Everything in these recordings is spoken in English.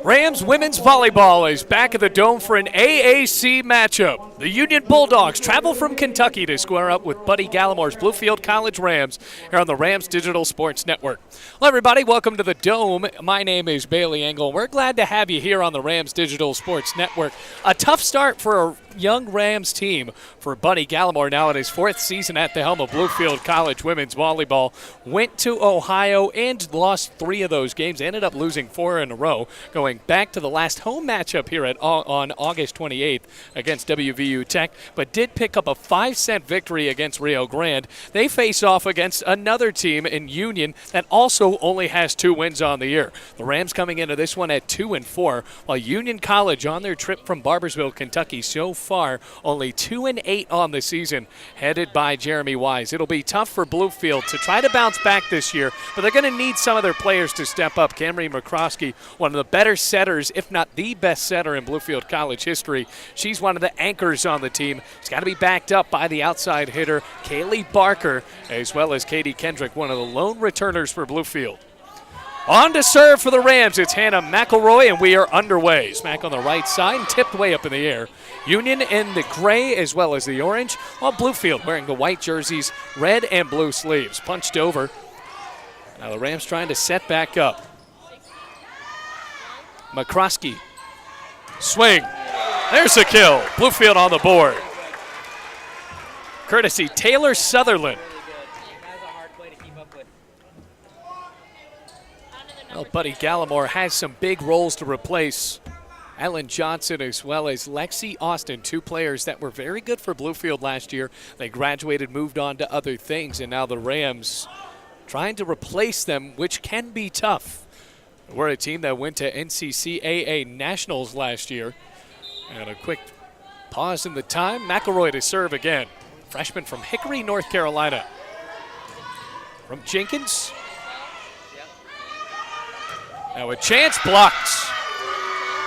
Rams women's volleyball is back at the Dome for an AAC matchup. The Union Bulldogs travel from Kentucky to square up with Buddy Gallimore's Bluefield College Rams here on the Rams Digital Sports Network. Hello, everybody. Welcome to the Dome. My name is Bailey Engel. We're glad to have you here on the Rams Digital Sports Network. A tough start for a young Rams team for Buddy Gallimore now in his fourth season at the helm of Bluefield College women's volleyball. Went to Ohio and lost 3 of those games. Ended up losing 4 in a row, going back to the last home matchup here on August 28th against WVU Tech, but did pick up a 5-set victory against Rio Grande. They face off against another team in Union that also only has 2 wins on the year. The Rams coming into this one at 2-4, while Union College on their trip from Barbersville, Kentucky so far only 2-8 on the season, headed by Jeremy Wise. It'll be tough for Bluefield to try to bounce back this year, but they're going to need some of their players to step up. Camry McCroskey, one of the better setters, if not the best setter in Bluefield College history. She's one of the anchors on the team. She's got to be backed up by the outside hitter, Kaylee Barker, as well as Katie Kendrick, one of the lone returners for Bluefield. On to serve for the Rams, it's Hannah McElroy, and we are underway. Smack on the right side and tipped way up in the air. Union in the gray as well as the orange, while Bluefield wearing the white jerseys, red and blue sleeves. Punched over. Now the Rams trying to set back up. McCroskey. Swing. There's a kill. Bluefield on the board. Courtesy Taylor Sutherland. Well, Buddy Gallimore has some big roles to replace. Ellen Johnson as well as Lexi Austin, 2 players that were very good for Bluefield last year. They graduated, moved on to other things, and now the Rams trying to replace them, which can be tough. We're a team that went to NCCAA Nationals last year. And a quick pause in the time. McElroy to serve again. Freshman from Hickory, North Carolina. From Jenkins. Now a chance, blocked.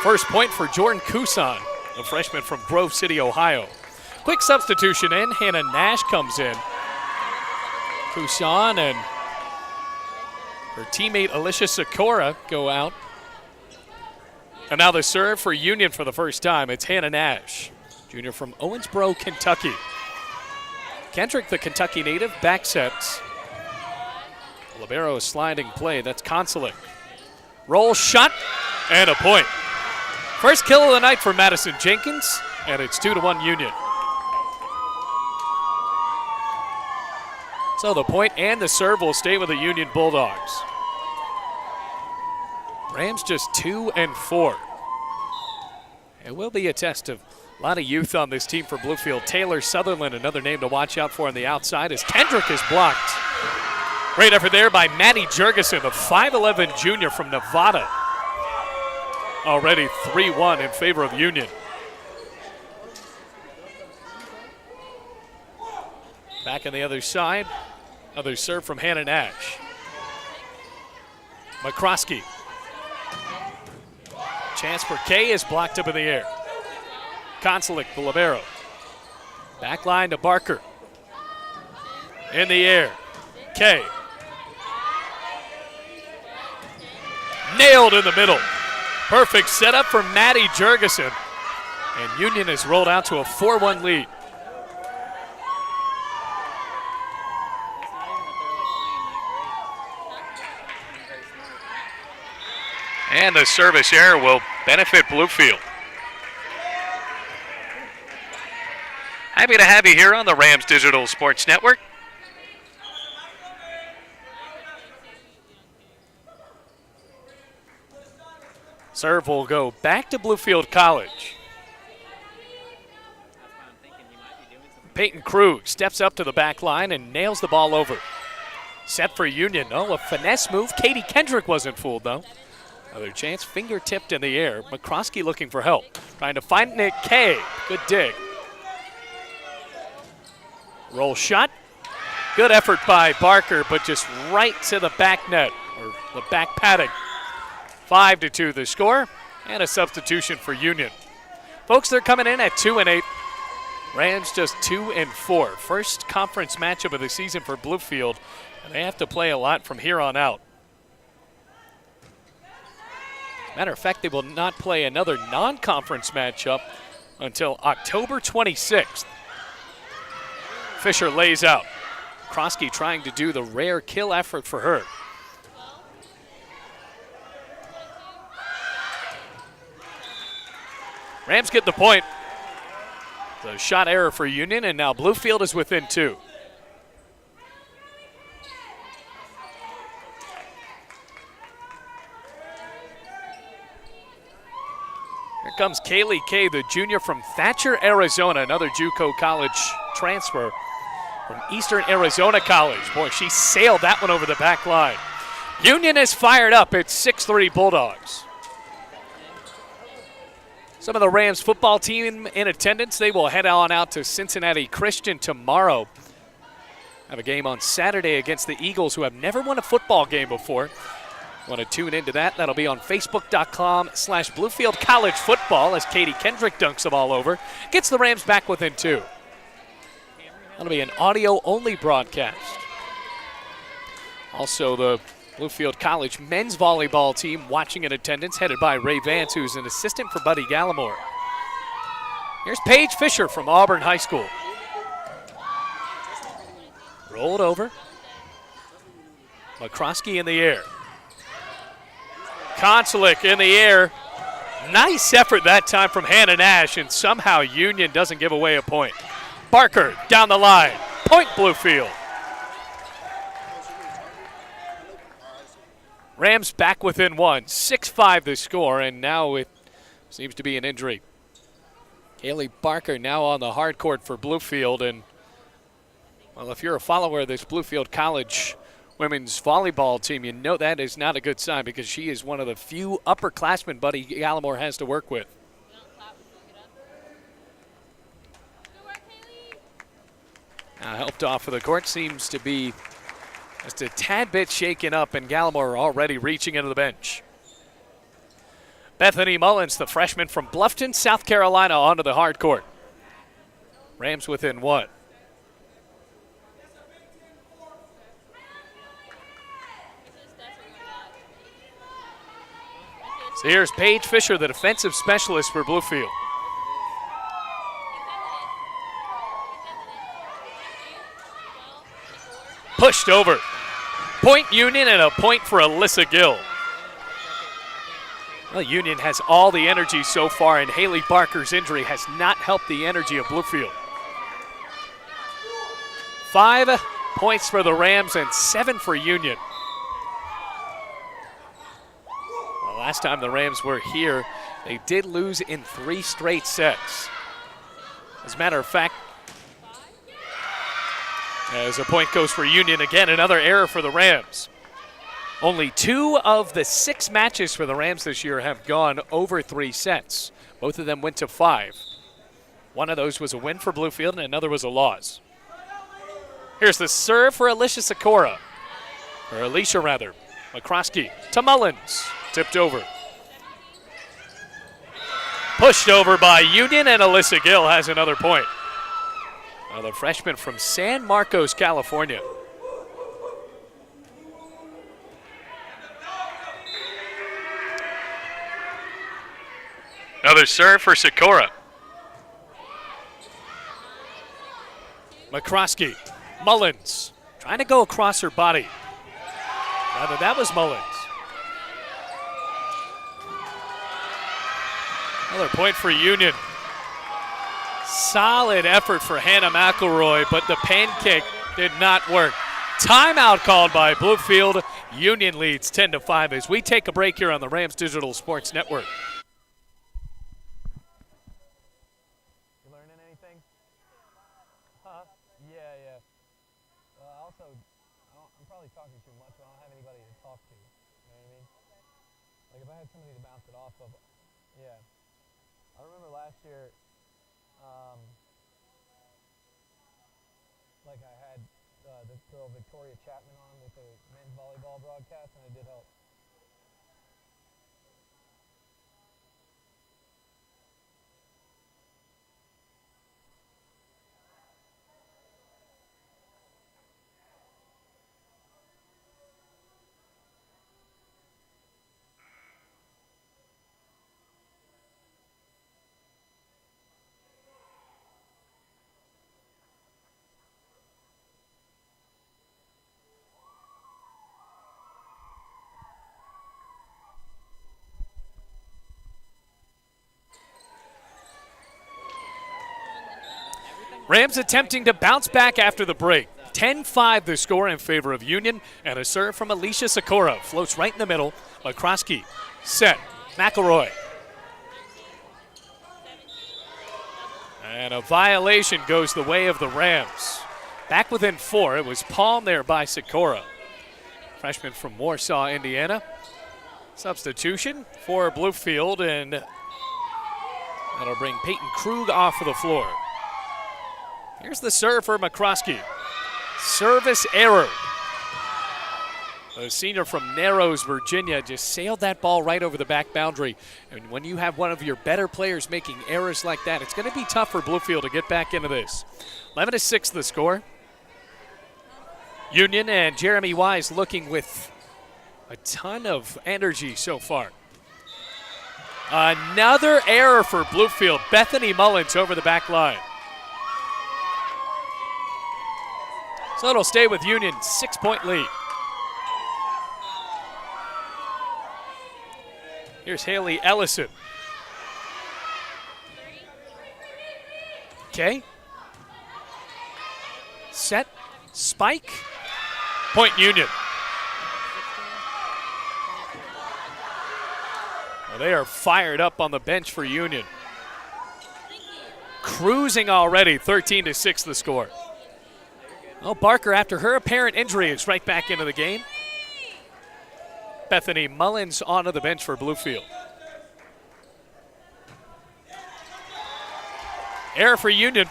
First point for Jordan Kusan, a freshman from Grove City, Ohio. Quick substitution in. Hannah Nash comes in. Kusan and her teammate Alicia Sikora go out. And now the serve for Union for the first time. It's Hannah Nash, junior from Owensboro, Kentucky. Kendrick, the Kentucky native, back sets. Libero sliding play. That's Konsulik. Roll shot and a point. First kill of the night for Madison Jenkins, and it's 2-1 Union. So the point and the serve will stay with the Union Bulldogs. Rams just 2-4. It will be a test of a lot of youth on this team for Bluefield. Taylor Sutherland, another name to watch out for on the outside as Kendrick is blocked. Great effort there by Maddie Jurgensen, the 5'11 junior from Nevada. Already 3-1 in favor of Union. Back on the other side, another serve from Hannah Nash. McCroskey. Chance for Kay is blocked up in the air. Konsulik, the libero. Back line to Barker. In the air, Kay. Nailed in the middle. Perfect setup for Maddie Jurgensen. And Union has rolled out to a 4-1 lead. And the service error will benefit Bluefield. Happy to have you here on the Rams Digital Sports Network. Serve will go back to Bluefield College. Peyton Krug steps up to the back line and nails the ball over. Set for Union. Oh, a finesse move. Katie Kendrick wasn't fooled, though. Another chance, finger tipped in the air. McCroskey looking for help. Trying to find Nick Kay. Good dig. Roll shot. Good effort by Barker, but just right to the back net, or the back padding. 5-2 the score, and a substitution for Union. Folks, they're coming in at 2-8. Rams just 2-4. First conference matchup of the season for Bluefield, and they have to play a lot from here on out. Matter of fact, they will not play another non-conference matchup until October 26th. Fisher lays out. Krosky trying to do the rare kill effort for her. Rams get the point. The shot error for Union, and now Bluefield is within 2. Here comes Kaylee Kay, the junior from Thatcher, Arizona, another JUCO college transfer from Eastern Arizona College. Boy, she sailed that one over the back line. Union is fired up. It's 6-3 Bulldogs. Some of the Rams football team in attendance. They will head on out to Cincinnati Christian tomorrow. Have a game on Saturday against the Eagles, who have never won a football game before. Want to tune into that? That'll be on Facebook.com/Bluefield College Football as Katie Kendrick dunks them all over. Gets the Rams back within 2. That'll be an audio-only broadcast. Also, the Bluefield College men's volleyball team watching in attendance, headed by Ray Vance, who's an assistant for Buddy Gallimore. Here's Paige Fisher from Auburn High School. Rolled over. McCroskey in the air. Konsulik in the air. Nice effort that time from Hannah Nash, and somehow Union doesn't give away a point. Barker down the line. Point Bluefield. Rams back within 1. 6-5 the score, and now it seems to be an injury. Haley Barker now on the hard court for Bluefield, and well, if you're a follower of this Bluefield College women's volleyball team, you know that is not a good sign, because she is one of the few upperclassmen Buddy Gallimore has to work with. Now helped off of the court, seems to be just a tad bit shaken up, and Gallimore already reaching into the bench. Bethany Mullins, the freshman from Bluffton, South Carolina, onto the hard court. Rams within 1. So here's Paige Fisher, the defensive specialist for Bluefield. Pushed over. Point Union, and a point for Alyssa Gill. Well, Union has all the energy so far, and Haley Barker's injury has not helped the energy of Bluefield. 5 points for the Rams and 7 for Union. Well, last time the Rams were here, they did lose in 3 straight sets. As a matter of fact, as a point goes for Union, again, another error for the Rams. Only 2 of the 6 matches for the Rams this year have gone over 3 sets. Both of them went to 5. One of those was a win for Bluefield, and another was a loss. Here's the serve for Alicia Sikora. Or Alicia, rather. McCroskey to Mullins. Tipped over. Pushed over by Union, and Alyssa Gill has another point. The freshman from San Marcos, California. Another serve for Sikora. McCroskey. Mullins trying to go across her body. Rather, that was Mullins. Another point for Union. Solid effort for Hannah McElroy, but the pancake did not work. Timeout called by Bluefield. Union leads 10-5 as we take a break here on the Rams Digital Sports Network. You learning anything? Huh? Yeah. Also, I'm probably talking too much, but I don't have anybody to talk to. You know what I mean? Like if I had somebody to bounce it off of, yeah. I remember last year, like I had the girl Victoria Chapman on with the men's volleyball broadcast, and it did help. Rams attempting to bounce back after the break. 10-5 the score in favor of Union, and a serve from Alicia Sikora. Floats right in the middle. McCroskey set. McElroy. And a violation goes the way of the Rams. Back within 4. It was palmed there by Sikora. Freshman from Warsaw, Indiana. Substitution for Bluefield, and that'll bring Peyton Krug off of the floor. Here's the serve for McCroskey. Service error. The senior from Narrows, Virginia, just sailed that ball right over the back boundary. And when you have one of your better players making errors like that, it's going to be tough for Bluefield to get back into this. 11-6 the score. Union and Jeremy Wise looking with a ton of energy so far. Another error for Bluefield. Bethany Mullins over the back line. So it'll stay with Union, 6-point lead. Here's Haley Ellison. Okay. Set, spike, point Union. Well, they are fired up on the bench for Union. Cruising already, 13-6 the score. Well, Barker, after her apparent injury, is right back into the game. Bethany Mullins onto the bench for Bluefield. Error for Union.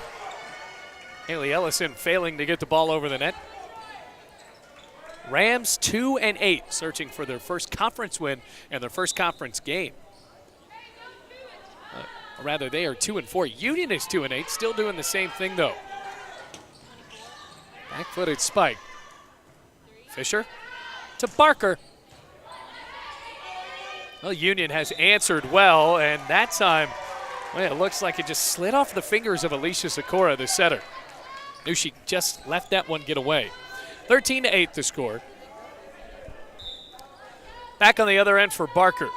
Haley Ellison failing to get the ball over the net. Rams 2-8, searching for their first conference win and their first conference game. Rather, they are 2-4. Union is 2-8, still doing the same thing though. Back-footed spike. Fisher to Barker. Well, Union has answered well, and that time, well, it looks like it just slid off the fingers of Alicia Sikora, the setter. Knew she just left that one get away. 13-8 the score. Back on the other end for Barker.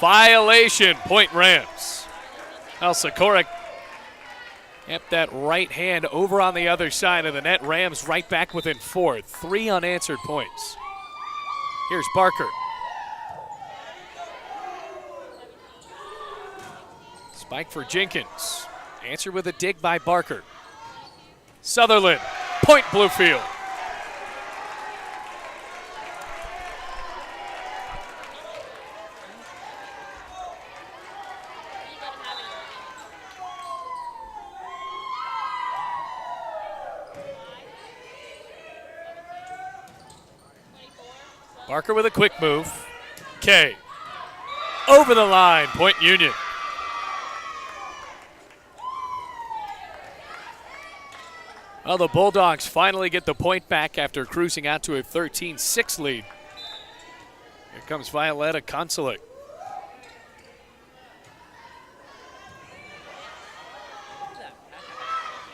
Violation, point Rams. Well, Sikora kept that right hand over on the other side of the net. Rams right back within 4. 3 unanswered points. Here's Barker. Spike for Jenkins. Answer with a dig by Barker. Sutherland, point Bluefield. Barker with a quick move. Kay. Over the line, point Union. Well, the Bulldogs finally get the point back after cruising out to a 13-6 lead. Here comes Violetta Consulate.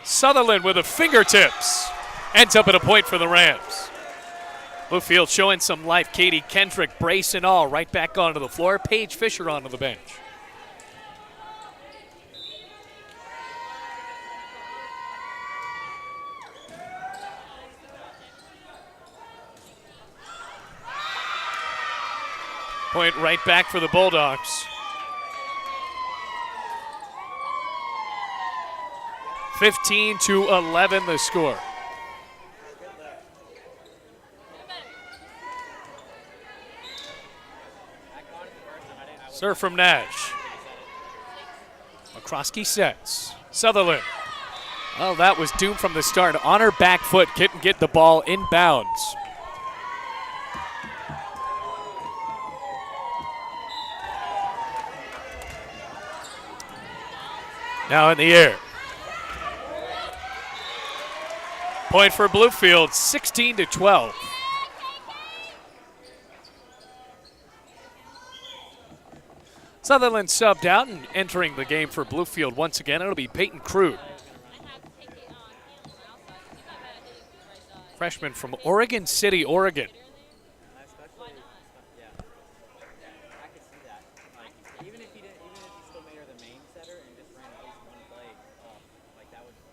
Sutherland with the fingertips. Ends up at a point for the Rams. Bluefield showing some life. Katie Kendrick, brace and all, right back onto the floor. Paige Fisher onto the bench. Point right back for the Bulldogs. 15-11 the score. Serve from Nash. McCroskey sets. Sutherland. Oh, that was doomed from the start. On her back foot, couldn't get the ball inbounds. Now in the air. Point for Bluefield, 16-12. Sutherland subbed out, and entering the game for Bluefield once again, it'll be Peyton Krug. Freshman from Oregon City, Oregon.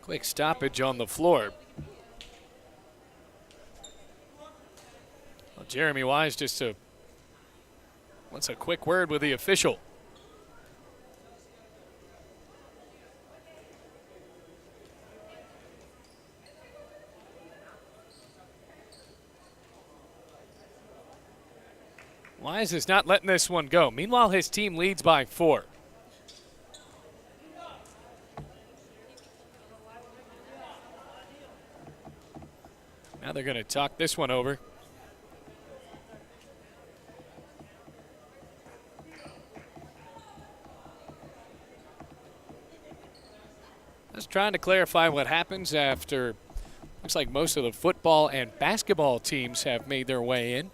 Quick stoppage on the floor. Well, Jeremy Wise just wants a quick word with the official. Wise is not letting this one go. Meanwhile, his team leads by 4. Now they're going to talk this one over. Just trying to clarify what happens after looks like most of the football and basketball teams have made their way in.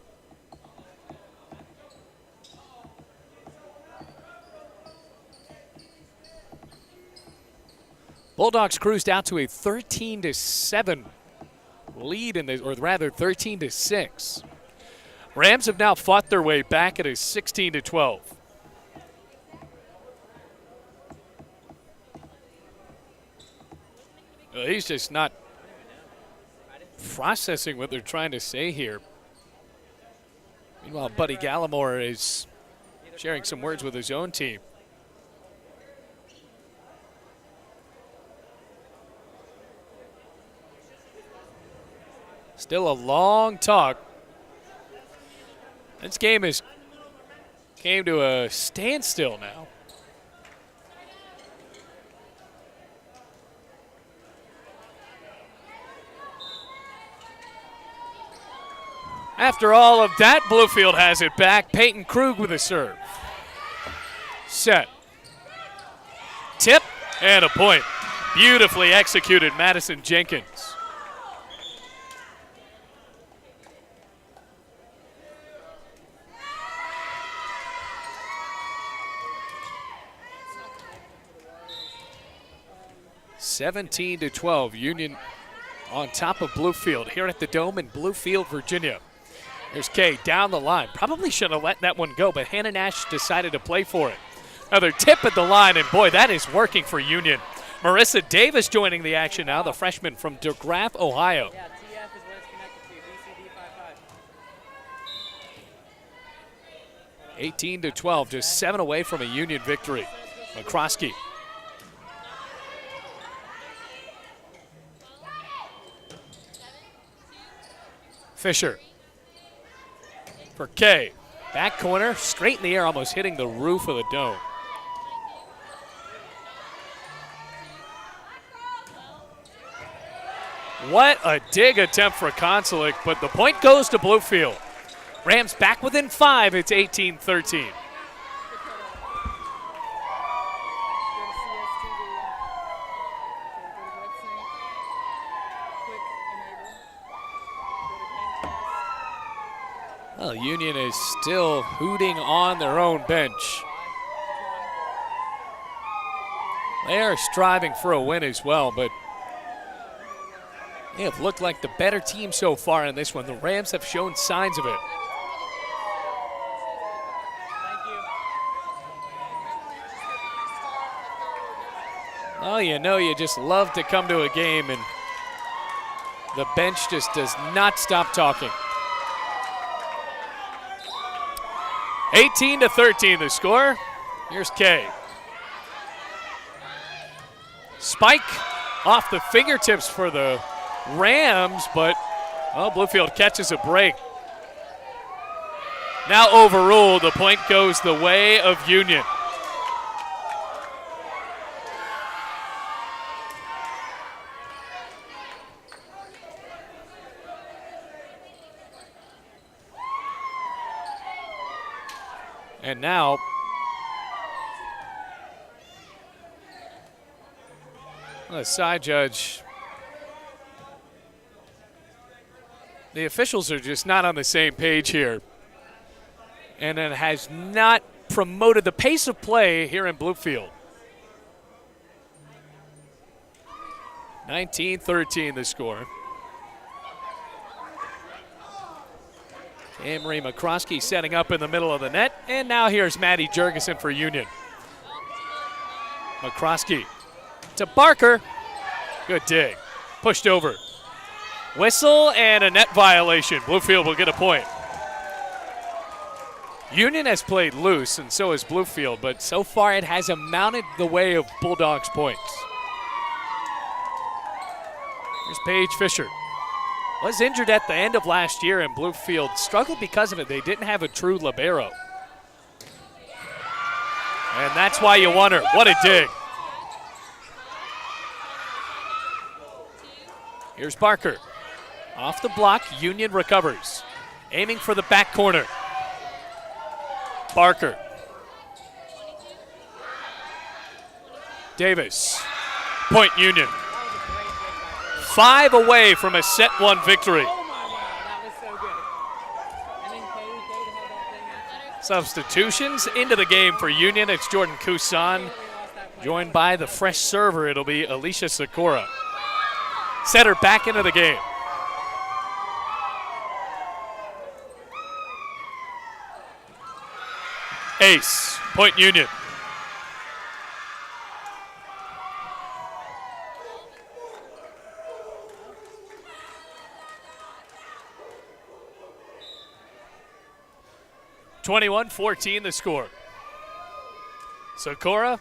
Bulldogs cruised out to a 13-7 lead in this, or rather 13-6. Rams have now fought their way back at a 16-12. Well, he's just not processing what they're trying to say here. Meanwhile, Buddy Gallimore is sharing some words with his own team. Still a long talk. This game came to a standstill now. After all of that, Bluefield has it back. Peyton Krug with a serve. Set. Tip and a point. Beautifully executed, Madison Jenkins. (17-12), Union on top of Bluefield here at the Dome in Bluefield, Virginia. There's Kay down the line. Probably should have let that one go, but Hannah Nash decided to play for it. Another tip at the line, and boy, that is working for Union. Marissa Davis joining the action now, the freshman from DeGraff, Ohio. Yeah, TF is what it's connected to, BCD 55. 18-12, just 7 away from a Union victory. McCroskey. Fisher for Kay. Back corner, straight in the air, almost hitting the roof of the dome. What a dig attempt for Konsulik, but the point goes to Bluefield. Rams back within 5, it's 18-13. Well, Union is still hooting on their own bench. They are striving for a win as well, but they have looked like the better team so far in this one. The Rams have shown signs of it. Oh, you know, you just love to come to a game and the bench just does not stop talking. 18-13 the score. Here's Kay. Spike off the fingertips for the Rams, but well, Bluefield catches a break. Now overruled, the point goes the way of Union. And now the side judge, the officials are just not on the same page here. And it has not promoted the pace of play here in Bluefield. 19-13 the score. Anne-Marie McCroskey setting up in the middle of the net. And now here's Maddie Jurgensen for Union. McCroskey to Barker. Good dig. Pushed over. Whistle and a net violation. Bluefield will get a point. Union has played loose, and so has Bluefield, but so far it has amounted the way of Bulldogs points. Here's Paige Fisher. Was injured at the end of last year, and Bluefield struggled because of it. They didn't have a true libero. And that's why you won her. What a dig. Here's Barker. Off the block, Union recovers. Aiming for the back corner. Barker. Davis. Point Union. 5 away from a set 1 victory. Oh my God, that was so good. And then Cade had that thing after. Substitutions into the game for Union. It's Jordan Kusan. Joined by the fresh server, it'll be Alicia Sikora. Set her back into the game. Ace, point Union. (21-14) the score. Sikora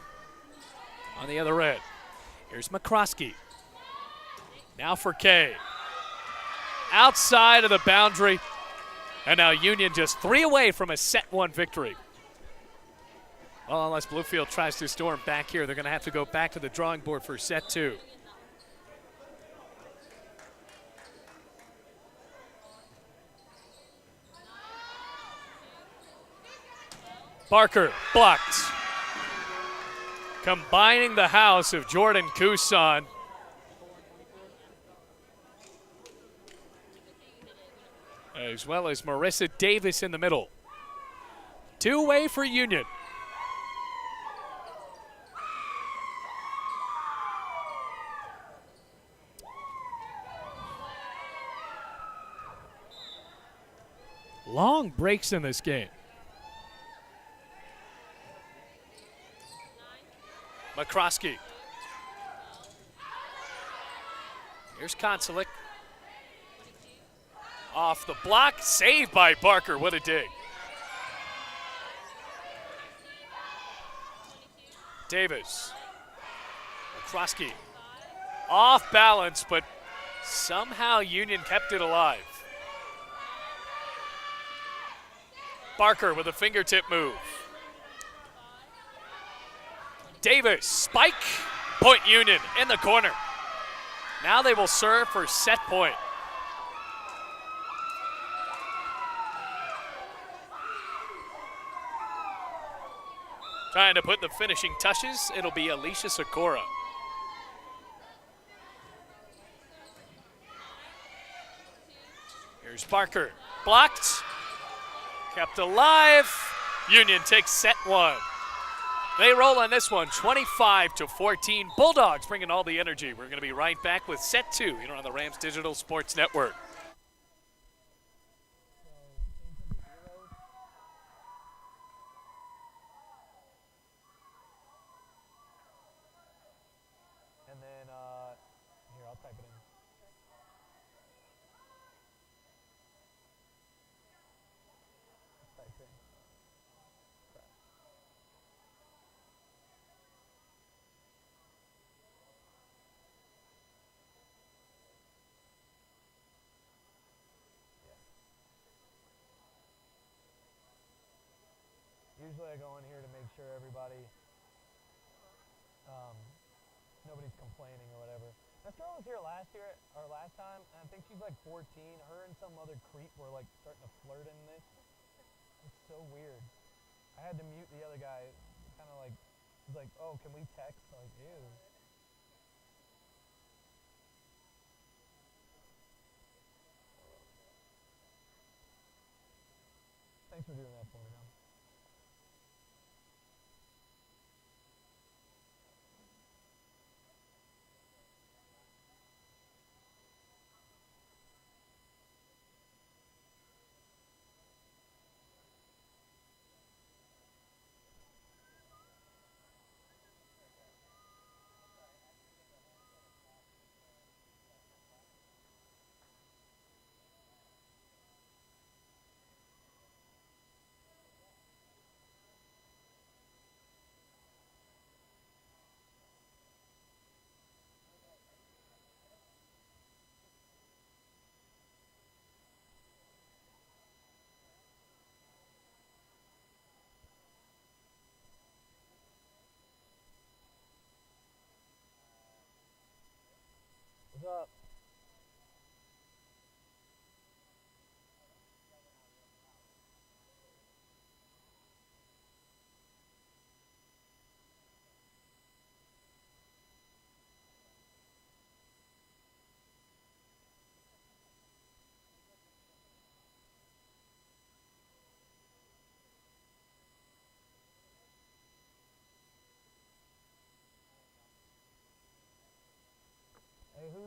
on the other end. Here's McCroskey. Now for Kay. Outside of the boundary. And now Union just 3 away from a set 1 victory. Well, unless Bluefield tries to storm back here, they're going to have to go back to the drawing board for set 2. Barker blocked. Combining the house of Jordan Kusan. As well as Marissa Davis in the middle. 2 away for Union. Long breaks in this game. McCroskey. Here's Konsulik. Off the block, saved by Barker. What a dig. Davis. McCroskey. Off balance, but somehow Union kept it alive. Barker with a fingertip move. Davis, spike, point Union in the corner. Now they will serve for set point. Trying to put the finishing touches, it'll be Alicia Sikora. Here's Barker, blocked, kept alive. Union takes set 1. They roll on this one, 25-14. Bulldogs bringing all the energy. We're going to be right back with set 2 here on the Rams Digital Sports Network. And then, here, I'll type it in. Type in. Crap. Usually I go in here to make sure everybody, nobody's complaining or whatever. This girl was here last time, and I think she's like 14. Her and some other creep were like starting to flirt in this. It's so weird. I had to mute the other guy, kind of like, he's like, oh, can we text? Like, ew. Thanks for doing that for me, Tom.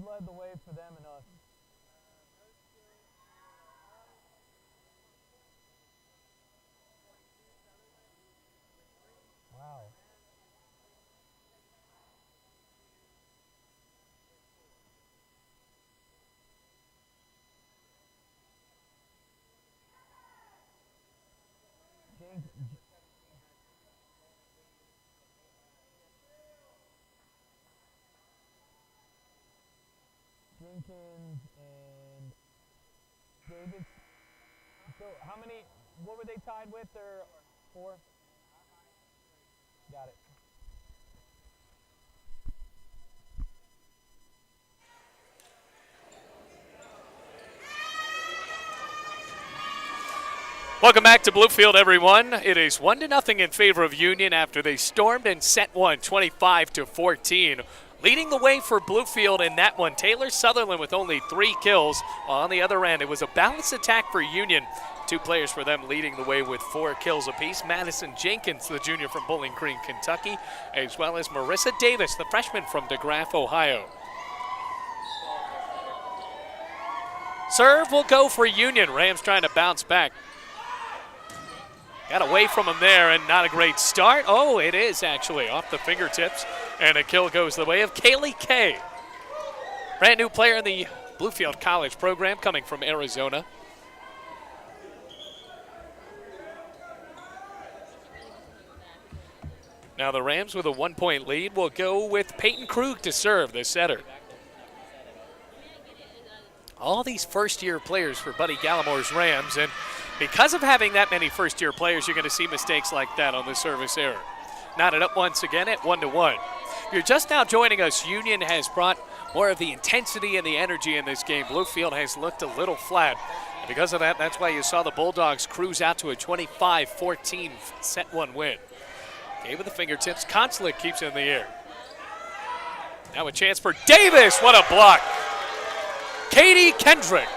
led the way for them and us? Wow. Jenkins and Davis. So how many, what were they tied with? Or 4? Got it. Welcome back to Bluefield, everyone. It is 1-0 in favor of Union after they stormed in set 1, 25-14. Leading the way for Bluefield in that one, Taylor Sutherland with only 3 kills. While on the other end, it was a balanced attack for Union. 2 players for them leading the way with 4 kills apiece. Madison Jenkins, the junior from Bowling Green, Kentucky, as well as Marissa Davis, the freshman from DeGraff, Ohio. Serve will go for Union. Rams trying to bounce back. Got away from him there, and not a great start. Oh, it is actually off the fingertips, and a kill goes the way of Kaylee Kay. Brand new player in the Bluefield College program coming from Arizona. Now the Rams with a 1-point lead will go with Peyton Krug to serve, the setter. All these first-year players for Buddy Gallamore's Rams, and because of having that many first-year players, you're going to see mistakes like that on the service error. Knotted up once again at 1-1. If you're just now joining us, Union has brought more of the intensity and the energy in this game. Bluefield has looked a little flat. And because of that, that's why you saw the Bulldogs cruise out to a 25-14 set 1 win. Gave with the fingertips. Consulate keeps it in the air. Now a chance for Davis. What a block. Katie Kendrick.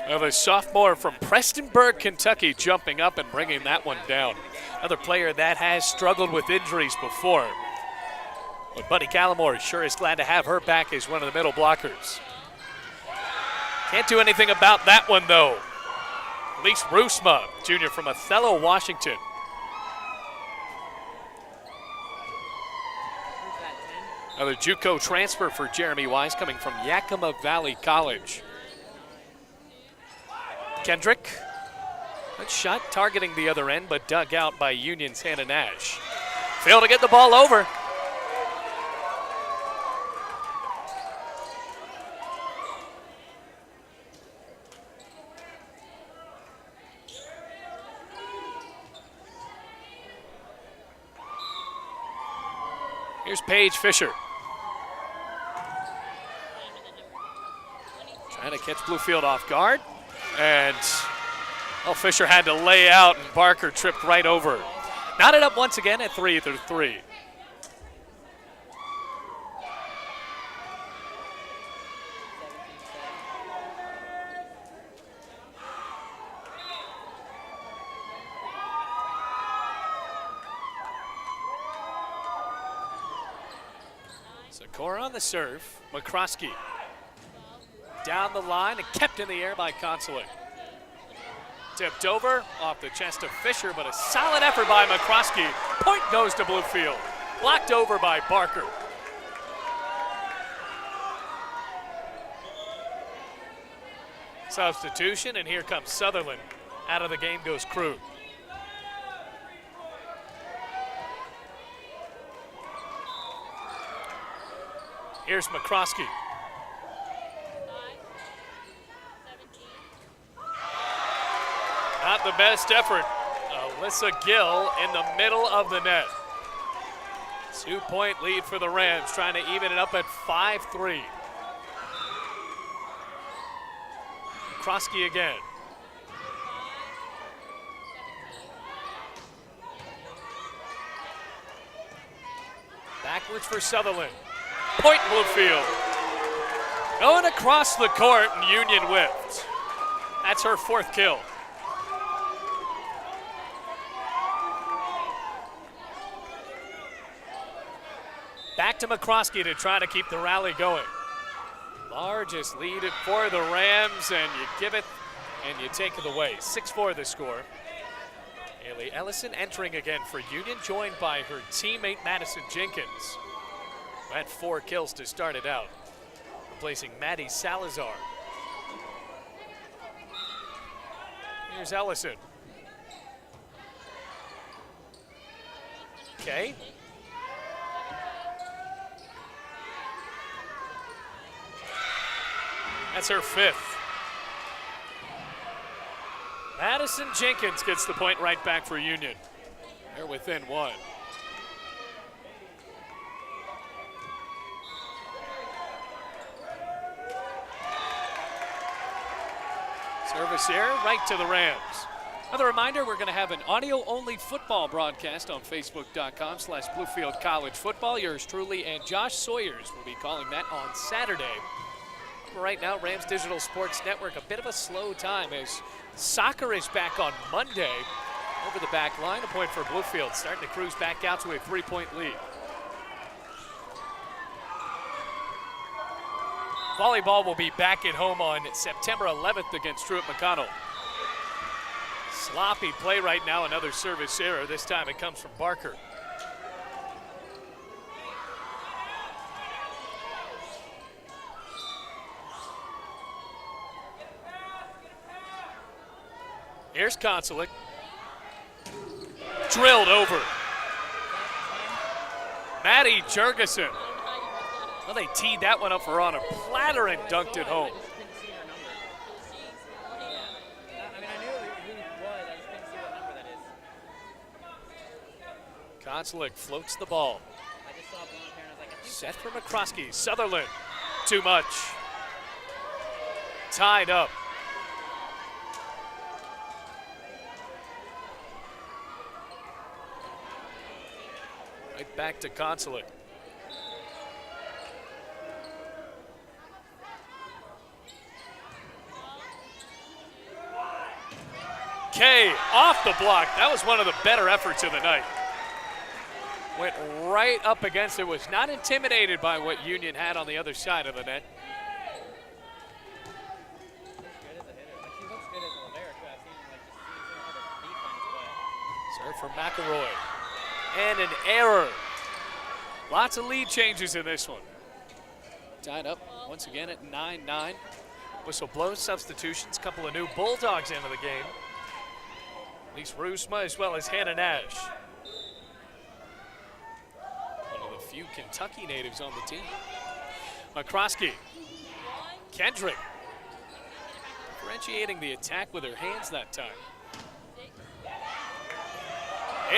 Of a sophomore from Prestonburg, Kentucky, jumping up and bringing that one down. Another player that has struggled with injuries before. But Buddy Gallimore sure is glad to have her back as one of the middle blockers. Can't do anything about that one, though. Elise Roosma, junior from Othello, Washington. Another JUCO transfer for Jeremy Wise coming from Yakima Valley College. Kendrick, good shot targeting the other end, but dug out by Union's Hannah Nash. Failed to get the ball over. Here's Paige Fisher. Trying to catch Bluefield off guard. And Fisher had to lay out, and Barker tripped right over. Knotted up once again at 3-3. Sakura on the serve. McCroskey down the line and kept in the air by Consulate. Tipped over off the chest of Fisher, but a solid effort by McCroskey. Point goes to Bluefield. Blocked over by Barker. Substitution, and here comes Sutherland. Out of the game goes Krug. Here's McCroskey. Not the best effort. Alyssa Gill in the middle of the net. 2-point lead for the Rams, trying to even it up at 5-3. McCroskey again. Backwards for Sutherland. Point Bluefield. Going across the court, and Union whipped. That's her 4th kill. to McCroskey to try to keep the rally going. Largest lead for the Rams, and you give it and you take it away. 6-4 the score. Haley Ellison entering again for Union, joined by her teammate Madison Jenkins, who had 4 kills to start it out, replacing Maddie Salazar. Here's Ellison. Okay. That's her 5th. Madison Jenkins gets the point right back for Union. They're within 1. Service here, right to the Rams. Another reminder, we're going to have an audio-only football broadcast on Facebook.com/Bluefield College Football. Yours truly and Josh Sawyers will be calling that on Saturday. But right now, Rams Digital Sports Network, a bit of a slow time as soccer is back on Monday. Over the back line, a point for Bluefield, starting to cruise back out to a 3-point lead. Volleyball will be back at home on September 11th against Truett McConnell. Sloppy play right now, another service error. This time it comes from Barker. Here's Konsulik. Drilled over. Maddie Jurgensen. Well, they teed that one up for on a platter and dunked it home. Konsulik floats the ball. Set for McCroskey. Sutherland. Too much. Tied up. Right back to Konsulik. Kay off the block. That was one of the better efforts of the night. Went right up against it. Was not intimidated by what Union had on the other side of the net. Serve for McElroy. And an error. Lots of lead changes in this one. Tied up once again at 9-9. Whistle blows, substitutions, couple of new Bulldogs into the game. Lise Rusma as well as Hannah Nash. One of the few Kentucky natives on the team. McCroskey. Kendrick. Differentiating the attack with her hands that time.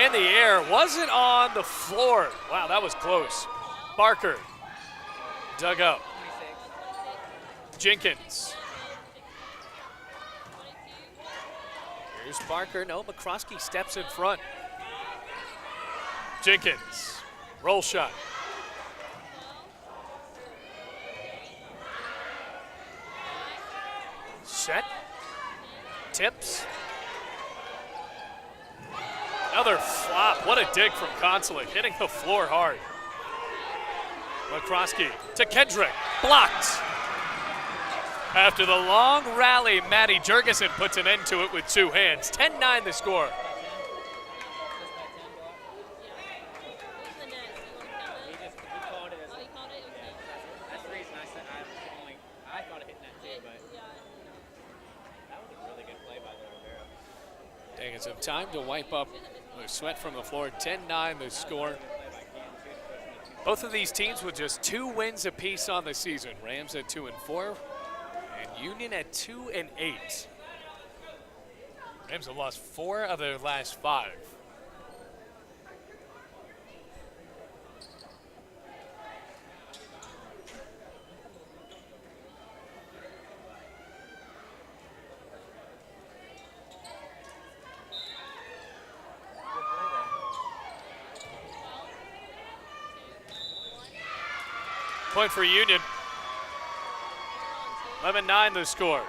In the air, wasn't on the floor. Wow, that was close. Barker. Dug up. Jenkins. Here's Barker. No, McCroskey steps in front. Jenkins. Roll shot. Set. Tips. Another flop. What a dig from Konsulik, hitting the floor hard. McCroskey to Kendrick. Blocked. After the long rally, Maddie Jurgensen puts an end to it with 2 hands. 10-9 the score. Taking some time to wipe up the sweat from the floor. 10-9 the score. Both of these teams with just 2 wins apiece on the season. Rams at 2-4. And Union at 2-8. Rams have lost 4 of their last 5. Point for Union. 11-9 the score.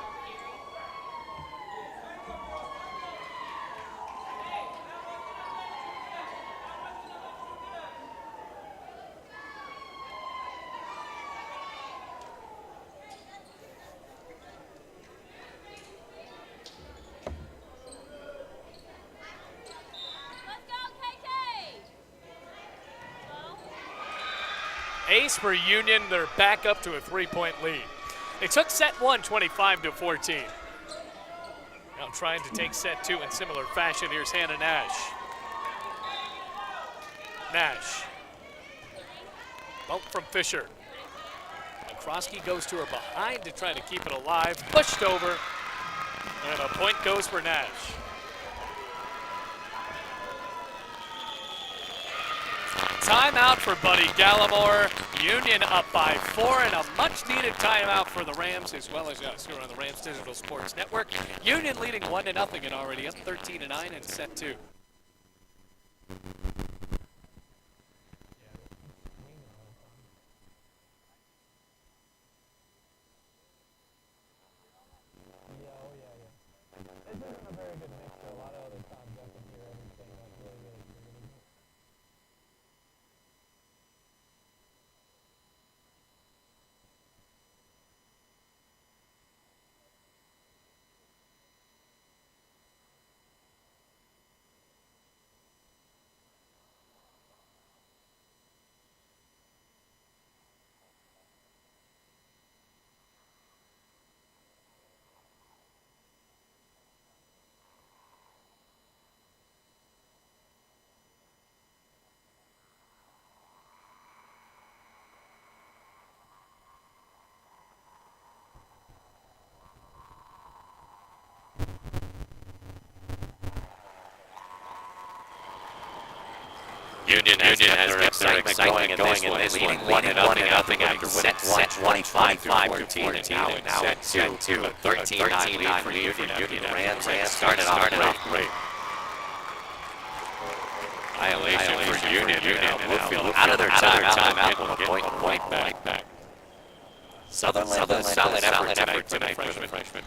ace for Union. They're back up to a 3-point lead. They took set 1, 25-14. Now trying to take set 2 in similar fashion. Here's Hannah Nash. Nash. Bump from Fisher. McCroskey goes to her behind to try to keep it alive. Pushed over. And a point goes for Nash. Timeout for Buddy Gallimore. Union up by 4 and a much-needed timeout for the Rams as well as us here on the Rams Digital Sports Network. Union leading 1-0 and already up 13-9 in set 2. Union has their excitement going in this one, leading 1-0 after set 1, 25-14, and now in set 2, a 13-9 lead for Union. The Rams started off great. Violation for Union. Bluefield out of their timeout with a point back. Sutherland, solid effort tonight for the freshman.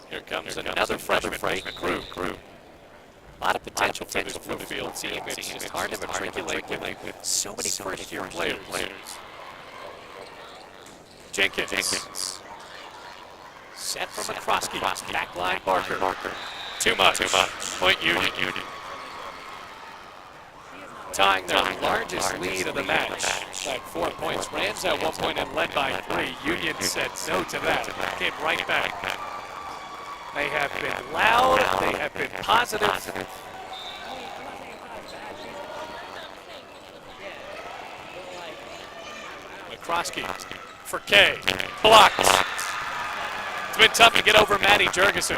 Here comes another freshman, Crew. A lot of potential for this Bluefield team. It's just hard to matriculate with so many first-year players. Jenkins. Set from McCroskey. Backline Barker. Too much. Point Union. Tying their largest lead of the match. Like 4 points. Rams at 1 point and led by 3. Union said no to that. Came right back. They have been loud, they have been positive. McCroskey for Kay. Blocked. It's been tough to get over Maddie Jurgensen.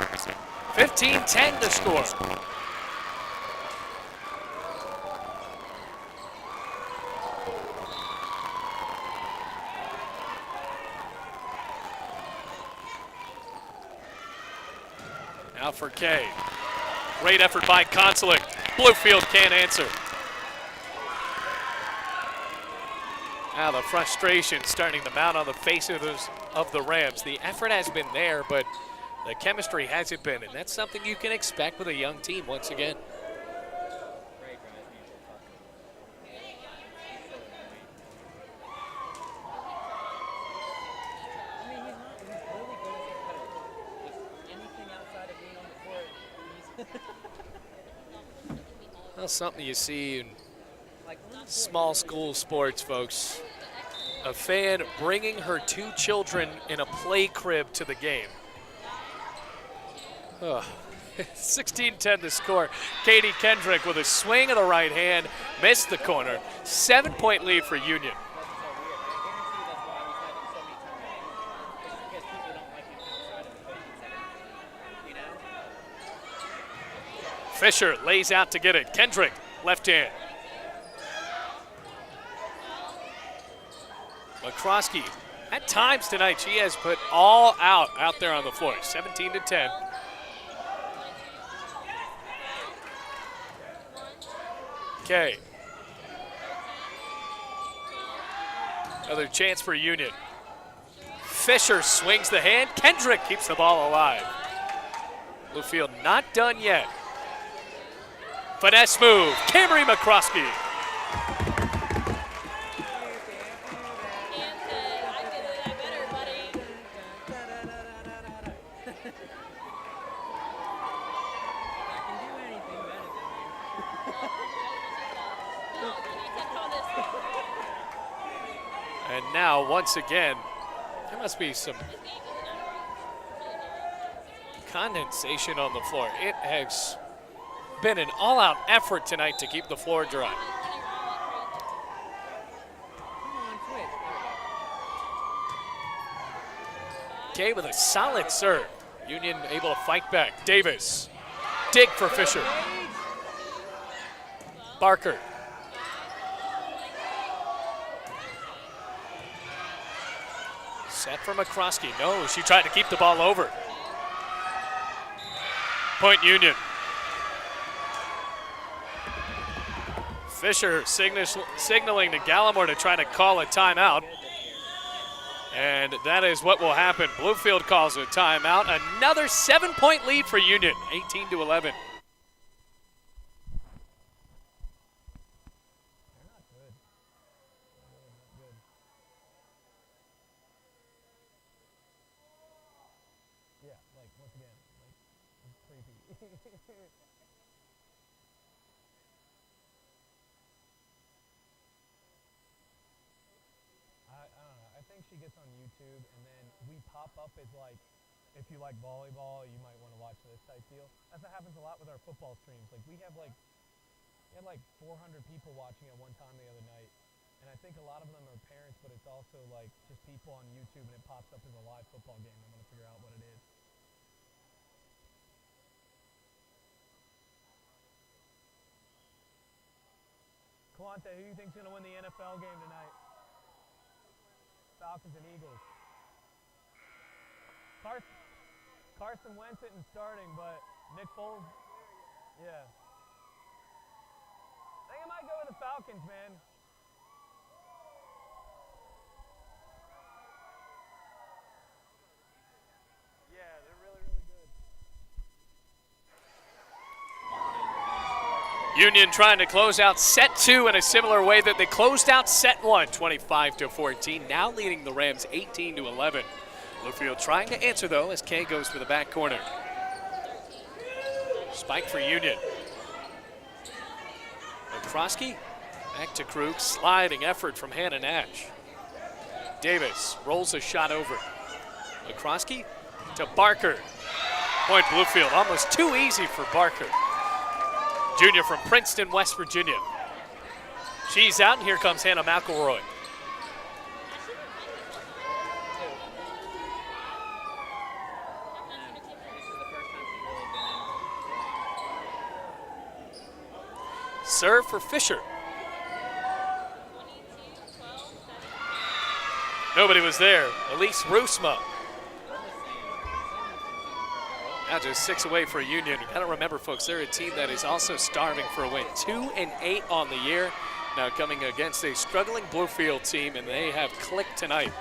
15-10 to score. Now for Kay. Great effort by Consulate. Bluefield can't answer. Now the frustration starting to mount on the faces of the Rams. The effort has been there, but the chemistry hasn't been, and that's something you can expect with a young team once again. Well, something you see in small school sports, folks. A fan bringing her 2 children in a play crib to the game. 16-10 to score. Katie Kendrick with a swing of the right hand, missed the corner. 7-point lead for Union. Fisher lays out to get it. Kendrick, left hand. McCroskey, at times tonight, she has put all out there on the floor. 17-10. Okay. Another chance for Union. Fisher swings the hand. Kendrick keeps the ball alive. Bluefield not done yet. Finesse move, Camry McCroskey. And now, once again, there must be some condensation on the floor. It has been an all-out effort tonight to keep the floor dry. Kay with a solid serve. Union able to fight back. Davis, dig for Fisher. Barker. Set for McCroskey. No, she tried to keep the ball over. Point Union. Fisher signaling to Gallimore to try to call a timeout. And that is what will happen. Bluefield calls a timeout. Another 7-point lead for Union, 18-11. She gets on YouTube, and then we pop up as like, if you like volleyball, you might want to watch this type deal. That's what happens a lot with our football streams. Like we had like 400 people watching at one time the other night, and I think a lot of them are parents, but it's also like just people on YouTube, and it pops up as a live football game. I'm gonna figure out what it is. Quante, who do you think's gonna win the NFL game tonight? Falcons and Eagles. Carson Wentz isn't starting, but Nick Foles, yeah. I think I might go with the Falcons, man. Yeah, they're really, really good. Union trying to close out set 2 in a similar way that they closed out set 1, 25-14, now leading the Rams 18-11. Bluefield trying to answer, though, as Kay goes for the back corner. Spike for Union. McCroskey back to Krug, sliding effort from Hannah Nash. Davis rolls a shot over. McCroskey to Barker. Point Bluefield, almost too easy for Barker. Junior from Princeton, West Virginia. She's out, and here comes Hannah McElroy. Serve for Fisher. Nobody was there. Elise Roosma. Now just 6 away for Union. You gotta remember, folks, they're a team that is also starving for a win. 2-8 on the year. Now coming against a struggling Bluefield team, and they have clicked tonight.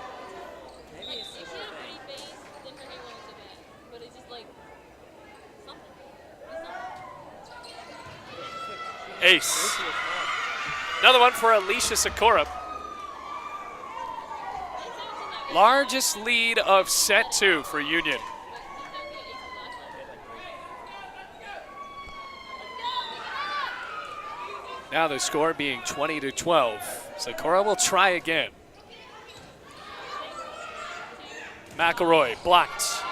Ace. Another one for Alicia Sikora. Largest lead of set 2 for Union. Now the score being 20-12. Sikora will try again. McElroy blocked.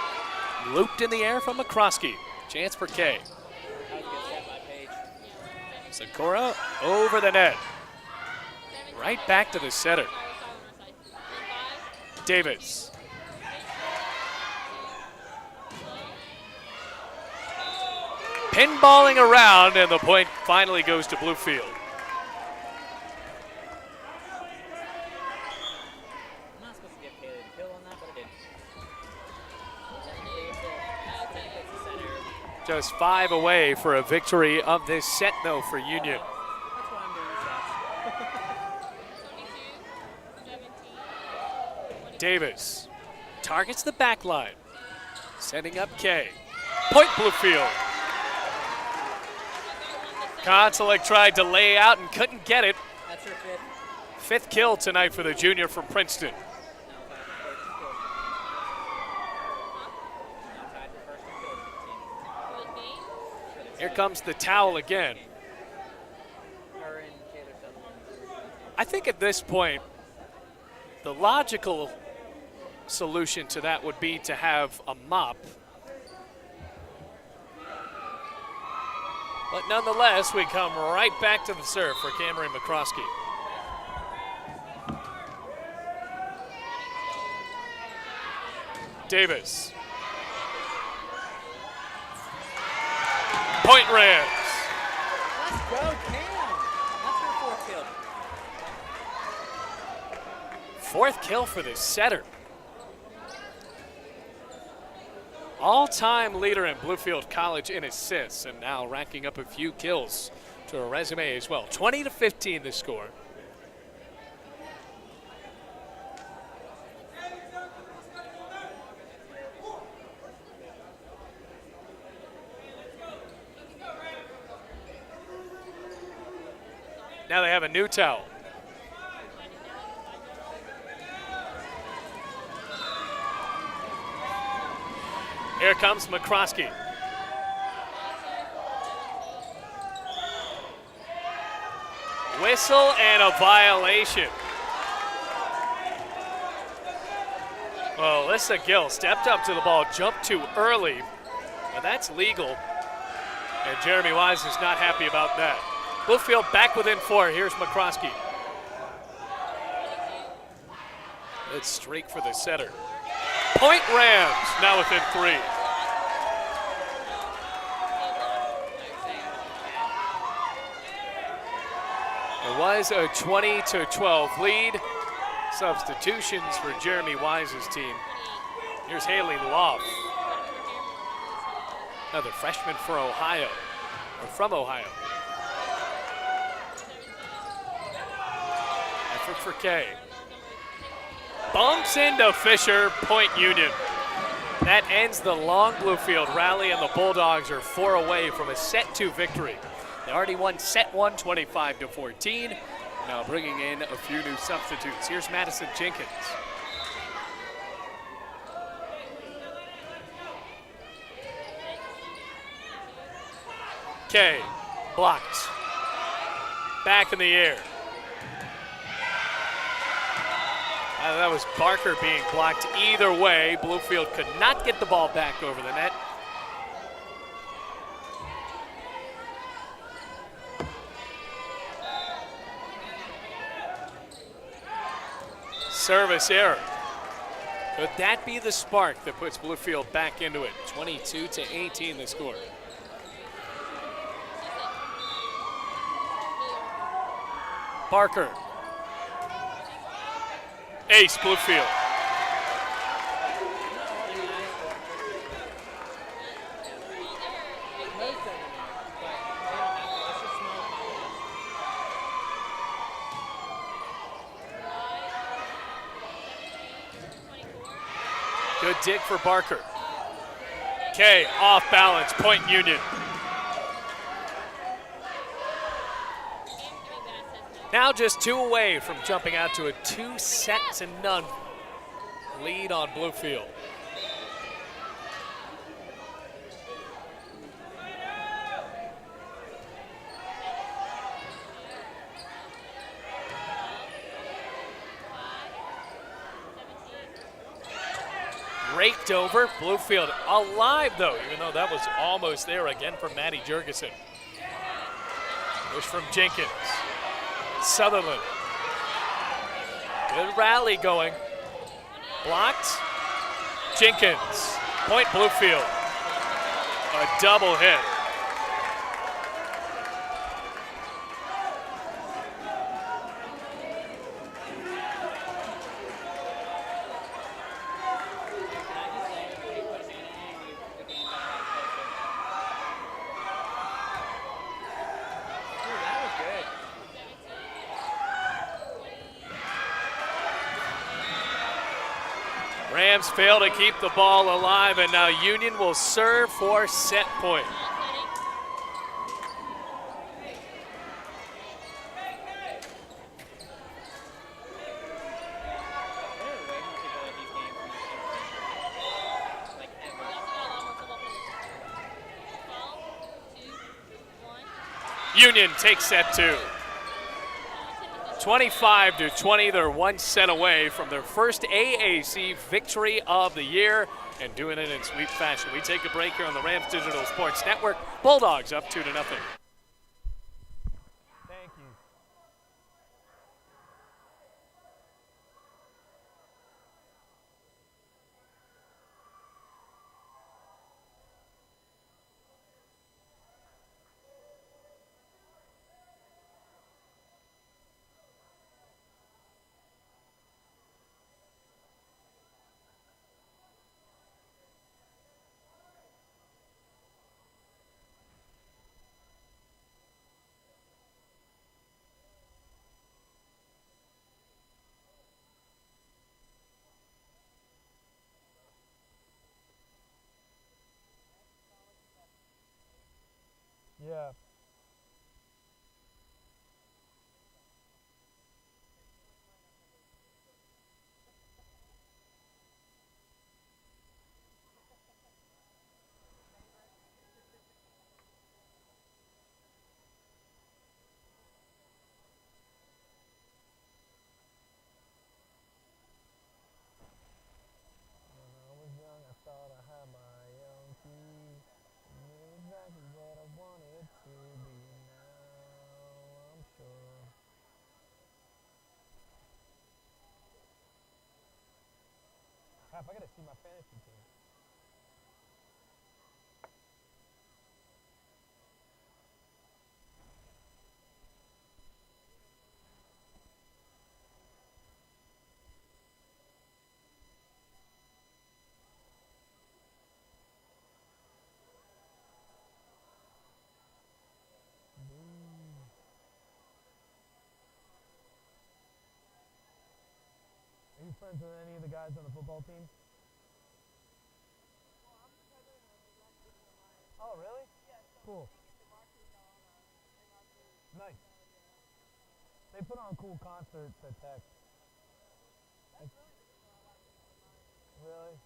Looped in the air from McCroskey. Chance for Kay. Sikora over the net. Right back to the setter. Davis. Pinballing around, and the point finally goes to Bluefield. Just 5 away for a victory of this set, though, for Union. Davis targets the back line, setting up Kay. Point Bluefield. Konsolek tried to lay out and couldn't get it. That's her fifth. 5th kill tonight for the junior from Princeton. Here comes the towel again. I think at this point, The logical solution to that would be to have a mop. But nonetheless, we come right back to the serve for Cameron McCroskey. Davis. Point Rams. Let's go, Cam. That's her fourth kill. Fourth kill for the setter. All-time leader in Bluefield College in assists, and now racking up a few kills to her resume as well. 20-15 the score. Now they have a new towel. Here comes McCroskey. Whistle and a violation. Well, Alyssa Gill stepped up to the ball, jumped too early, but that's legal. And Jeremy Wise is not happy about that. Bluefield back within 4. Here's McCroskey. Good streak for the setter. Point Rams now within 3. It was a 20-12 lead. Substitutions for Jeremy Wise's team. Here's Haley Loff, another freshman for Ohio, or from Ohio. Effort for Kay. Bumps into Fisher, Point Union. That ends the long Bluefield rally, and the Bulldogs are 4 away from a set 2 victory. They already won set 1, 25-14. Now bringing in a few new substitutes. Here's Madison Jenkins. Kay, blocked. Back in the air. That was Barker being blocked either way. Bluefield could not get the ball back over the net. Service error. Could that be the spark that puts Bluefield back into it? 22-18 the score. Barker. Ace Bluefield. Good dig for Barker. Kay off balance, Point Union. Now just 2 away from jumping out to a 2-0 lead on Bluefield. Raked over, Bluefield alive though, even though that was almost there again from Maddie Jurgensen. Push from Jenkins. Sutherland. Good rally going. Blocked. Jenkins. Point Bluefield. A double hit. Rams fail to keep the ball alive, and now Union will serve for set point. Union takes set 2. 25-20, they're one set away from their first AAC victory of the year and doing it in sweep fashion. We take a break here on the Rams Digital Sports Network. Bulldogs up 2-0. Thank you. Yeah. When I was young, I thought I had my own key. Knew exactly what I wanted to be. Now I'm sure. Crap, I gotta see my fantasy team. Are you friends with any of the guys on the football team? Oh, really? Cool. Nice. They put on cool concerts at Tech. Really?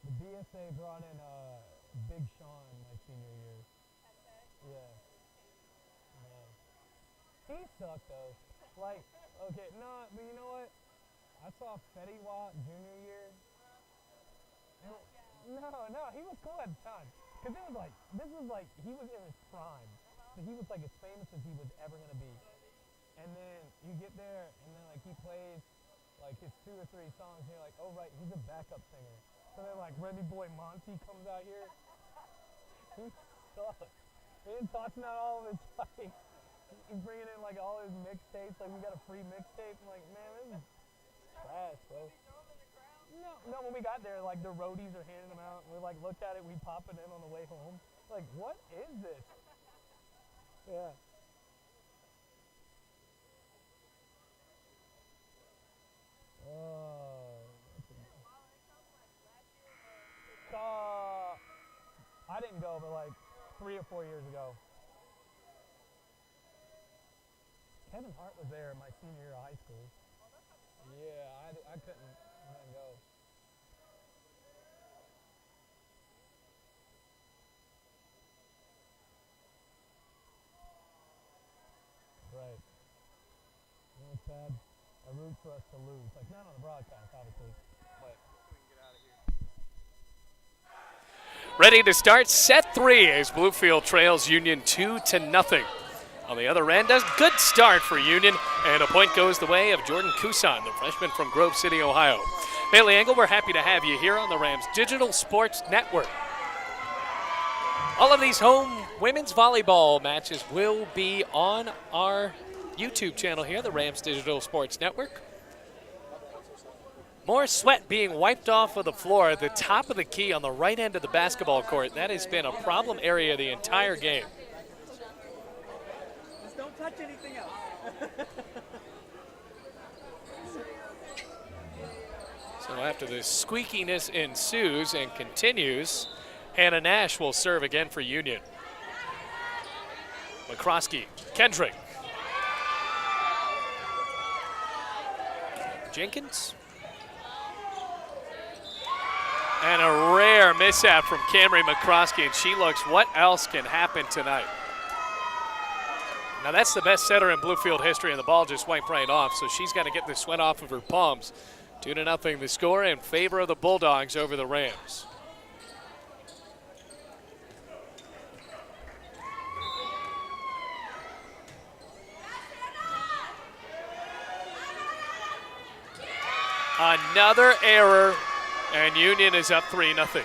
The BSA brought in Big Sean my senior year. Yeah. He sucked though. Like, okay, no, but you know what? I saw Fetty Watt junior year. No, he was cool at the time. Cause it was like, this was like, he was in his prime. So he was like as famous as he was ever gonna be. And then you get there, and then like he plays like his 2 or 3 songs, and you're like, oh right, he's a backup singer. So then like Remy Boy Monty comes out here. He sucks. He didn't toss out all of his like. He's bringing in like all his mixtapes, like we got a free mixtape. I'm like, man, this is trash, bro. No, when we got there, like the roadies are handing them out. We like looked at it, we pop it in on the way home. Like, what is this? Yeah. I didn't go, but like 3 or 4 years ago. Kevin Hart was there my senior year of high school. Yeah, I couldn't go. Right. You know what's sad? I root for us to lose. Like, not on the broadcast, obviously, but we can get out of here. Ready to start set 3 as Bluefield trails Union 2-0. On the other end, a good start for Union, and a point goes the way of Jordan Kusan, the freshman from Grove City, Ohio. Bailey Engel, we're happy to have you here on the Rams Digital Sports Network. All of these home women's volleyball matches will be on our YouTube channel here, the Rams Digital Sports Network. More sweat being wiped off of the floor at the top of the key on the right end of the basketball court. That has been a problem area the entire game. Just don't touch anything else. So after the squeakiness ensues and continues, Hannah Nash will serve again for Union. McCroskey, Kendrick. Jenkins. And a rare mishap from Camry McCroskey, and she looks, what else can happen tonight? Now that's the best setter in Bluefield history, and the ball just went right off, so she's got to get the sweat off of her palms. 2-0 the score in favor of the Bulldogs over the Rams. Another error, and Union is up 3-0.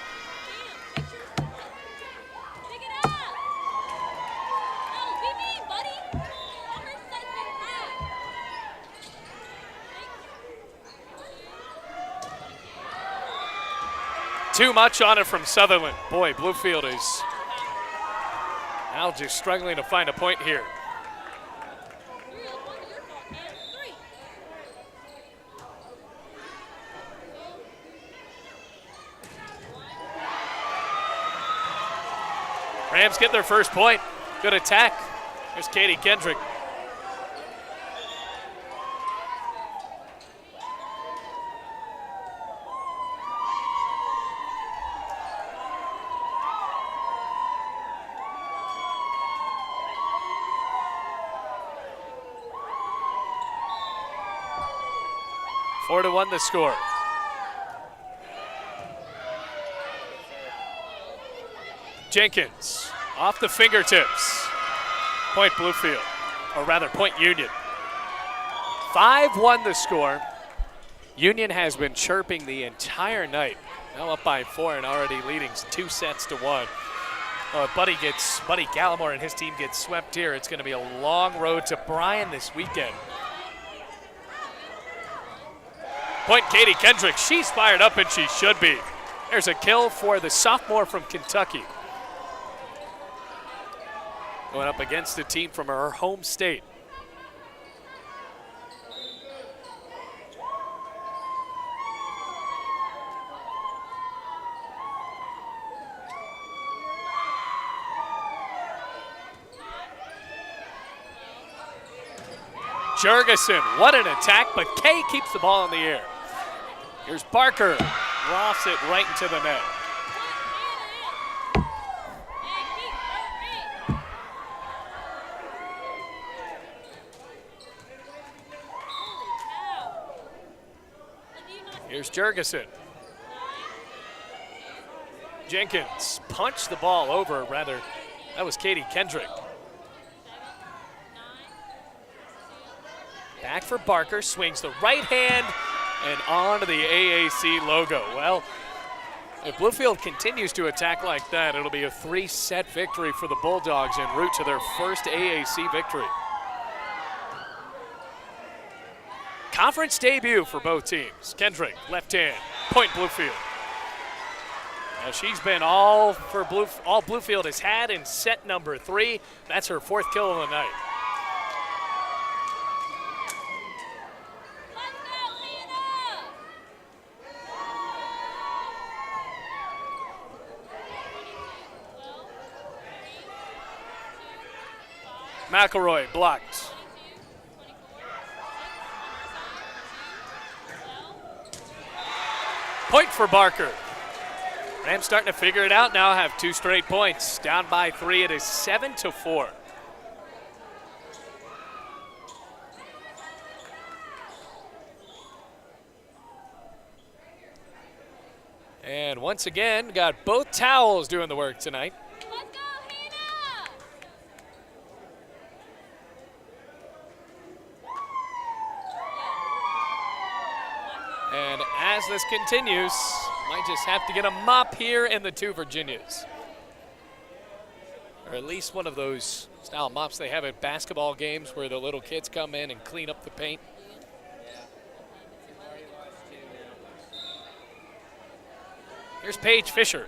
Too much on it from Sutherland. Boy, Bluefield is now just struggling to find a point here. Rams get their first point. Good attack. There's Katie Kendrick. Four to 1 the score. Jenkins off the fingertips. Point Bluefield, or rather point Union. 5-1 the score. Union has been chirping the entire night. Now up by 4 and already leading 2-1. Well, if Buddy Gallimore and his team get swept here, it's going to be a long road to Bryan this weekend. Point Katie Kendrick, she's fired up and she should be. There's a kill for the sophomore from Kentucky. Going up against a team from her home state. Jurgensen, what an attack, but Kay keeps the ball in the air. Here's Barker, lofts it right into the net. Here's Jurgensen. Jenkins punched the ball over, rather, that was Katie Kendrick. Back for Barker, swings the right hand and onto the AAC logo. Well, if Bluefield continues to attack like that, it'll be a 3-set victory for the Bulldogs en route to their first AAC victory. Conference debut for both teams. Kendrick, left hand, point Bluefield. Now she's been all Bluefield has had in set number 3. That's her 4th kill of the night. McElroy blocked. Point for Barker. Rams starting to figure it out now, have 2 straight points. Down by 3, it is 7-4. And once again, got both towels doing the work tonight. And as this continues, might just have to get a mop here in the 2 Virginias. Or at least one of those style mops they have at basketball games where the little kids come in and clean up the paint. Here's Paige Fisher.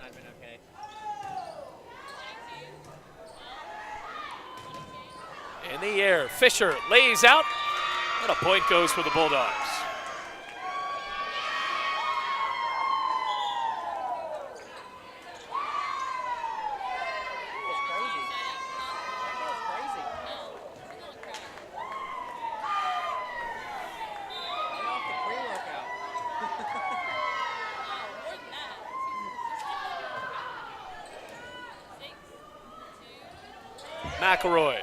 In the air, Fisher lays out, and a point goes for the Bulldogs. McElroy.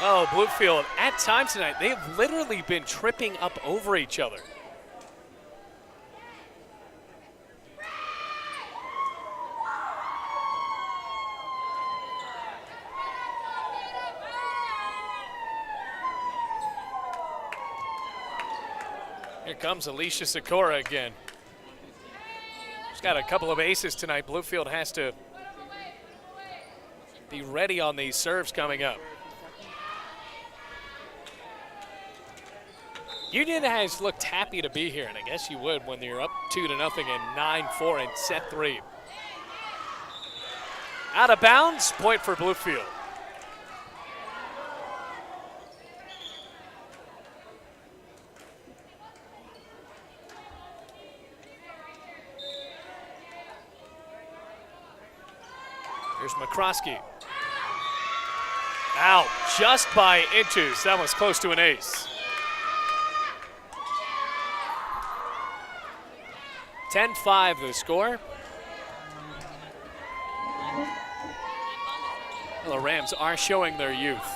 Oh, Bluefield, at times tonight, they've literally been tripping up over each other. Here comes Alicia Sikora again. She's got a couple of aces tonight. Bluefield has to be ready on these serves coming up. Union has looked happy to be here, and I guess you would when you're up 2-0 and 9-4 in set 3. Out of bounds, point for Bluefield. Here's McCroskey. Out just by inches. That was close to an ace. 10-5 the score. Well, the Rams are showing their youth.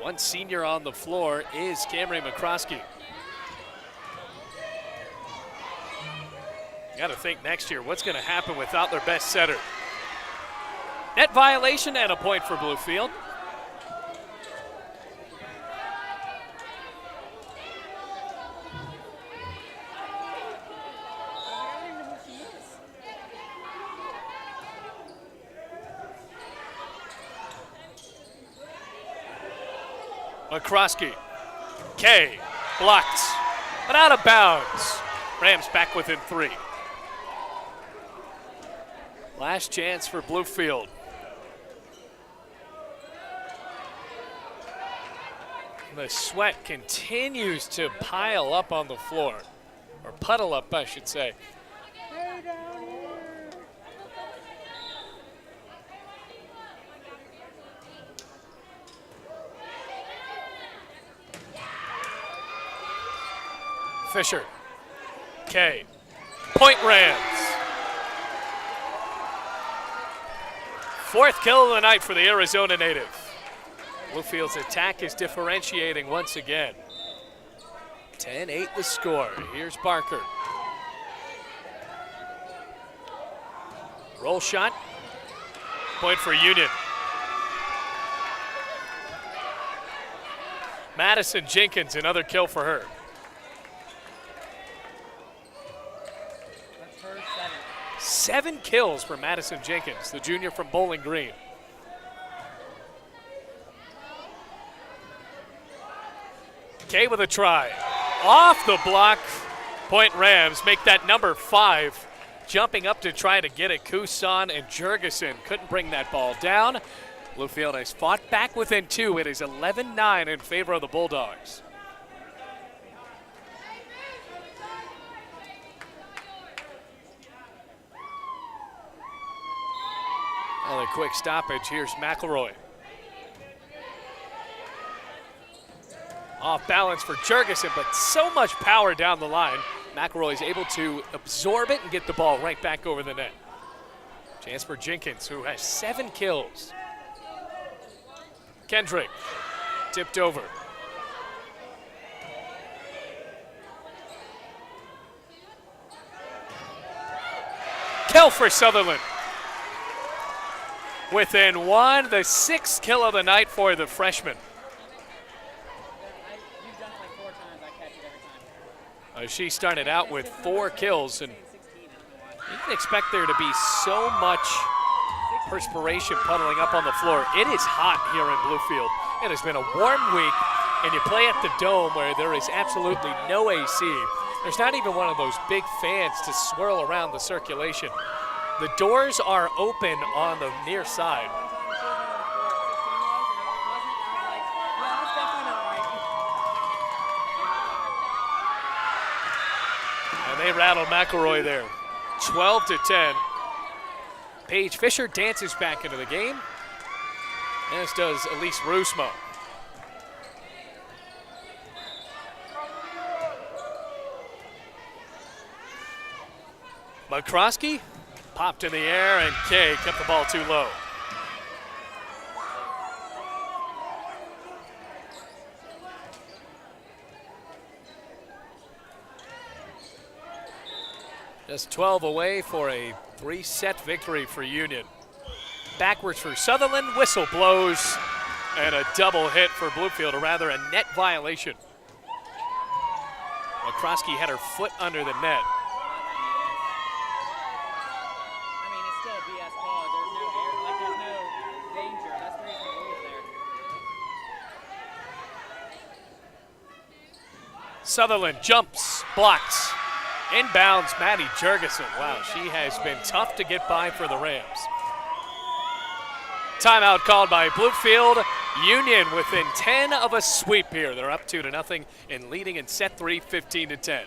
One senior on the floor is Camry McCroskey. You got to think next year, what's going to happen without their best setter? Net violation and a point for Bluefield. McCroskey. K. Blocked. But out of bounds. Rams back within 3. Last chance for Bluefield. The sweat continues to pile up on the floor. Or puddle up, I should say. Fisher. K. Point Rams. 4th kill of the night for the Arizona native. Bluefield's attack is differentiating once again. 10-8 the score. Here's Barker. Roll shot. Point for Union. Madison Jenkins, another kill for her. That's her 7. 7 kills for Madison Jenkins, the junior from Bowling Green. Kay with a try. Off the block. Point Rams make that number 5. Jumping up to try to get it. Kusan and Jurgensen couldn't bring that ball down. Bluefield has fought back within 2. It is 11-9 in favor of the Bulldogs. Another quick stoppage. Here's McElroy. Off balance for Jurgensen, but so much power down the line. McElroy is able to absorb it and get the ball right back over the net. Chance for Jenkins, who has 7 kills. Kendrick, tipped over. Kill for Sutherland. Within 1, the 6th kill of the night for the freshman. You've done it like 4 times. I catch it every time. She started out with 4 kills, and you can expect there to be so much perspiration puddling up on the floor. It is hot here in Bluefield. It has been a warm week, and you play at the Dome where there is absolutely no AC. There's not even one of those big fans to swirl around the circulation. The doors are open on the near side. And they rattle McElroy there. 12-10. Paige Fisher dances back into the game, as does Elise Rusma. McCroskey popped in the air, and Kay kept the ball too low. Just 12 away for a 3-set victory for Union. Backwards for Sutherland, whistle blows, and a double hit for Bluefield, or rather a net violation. McCroskey had her foot under the net. I mean, it's still a BS call. There's no air, like there's no danger. That's the reason the rule's there. Sutherland jumps, blocks. Inbounds, Maddie Jurgensen. Wow, she has been tough to get by for the Rams. Timeout called by Bluefield. Union within 10 of a sweep here. They're up 2-0 and leading in set 3, 15-10.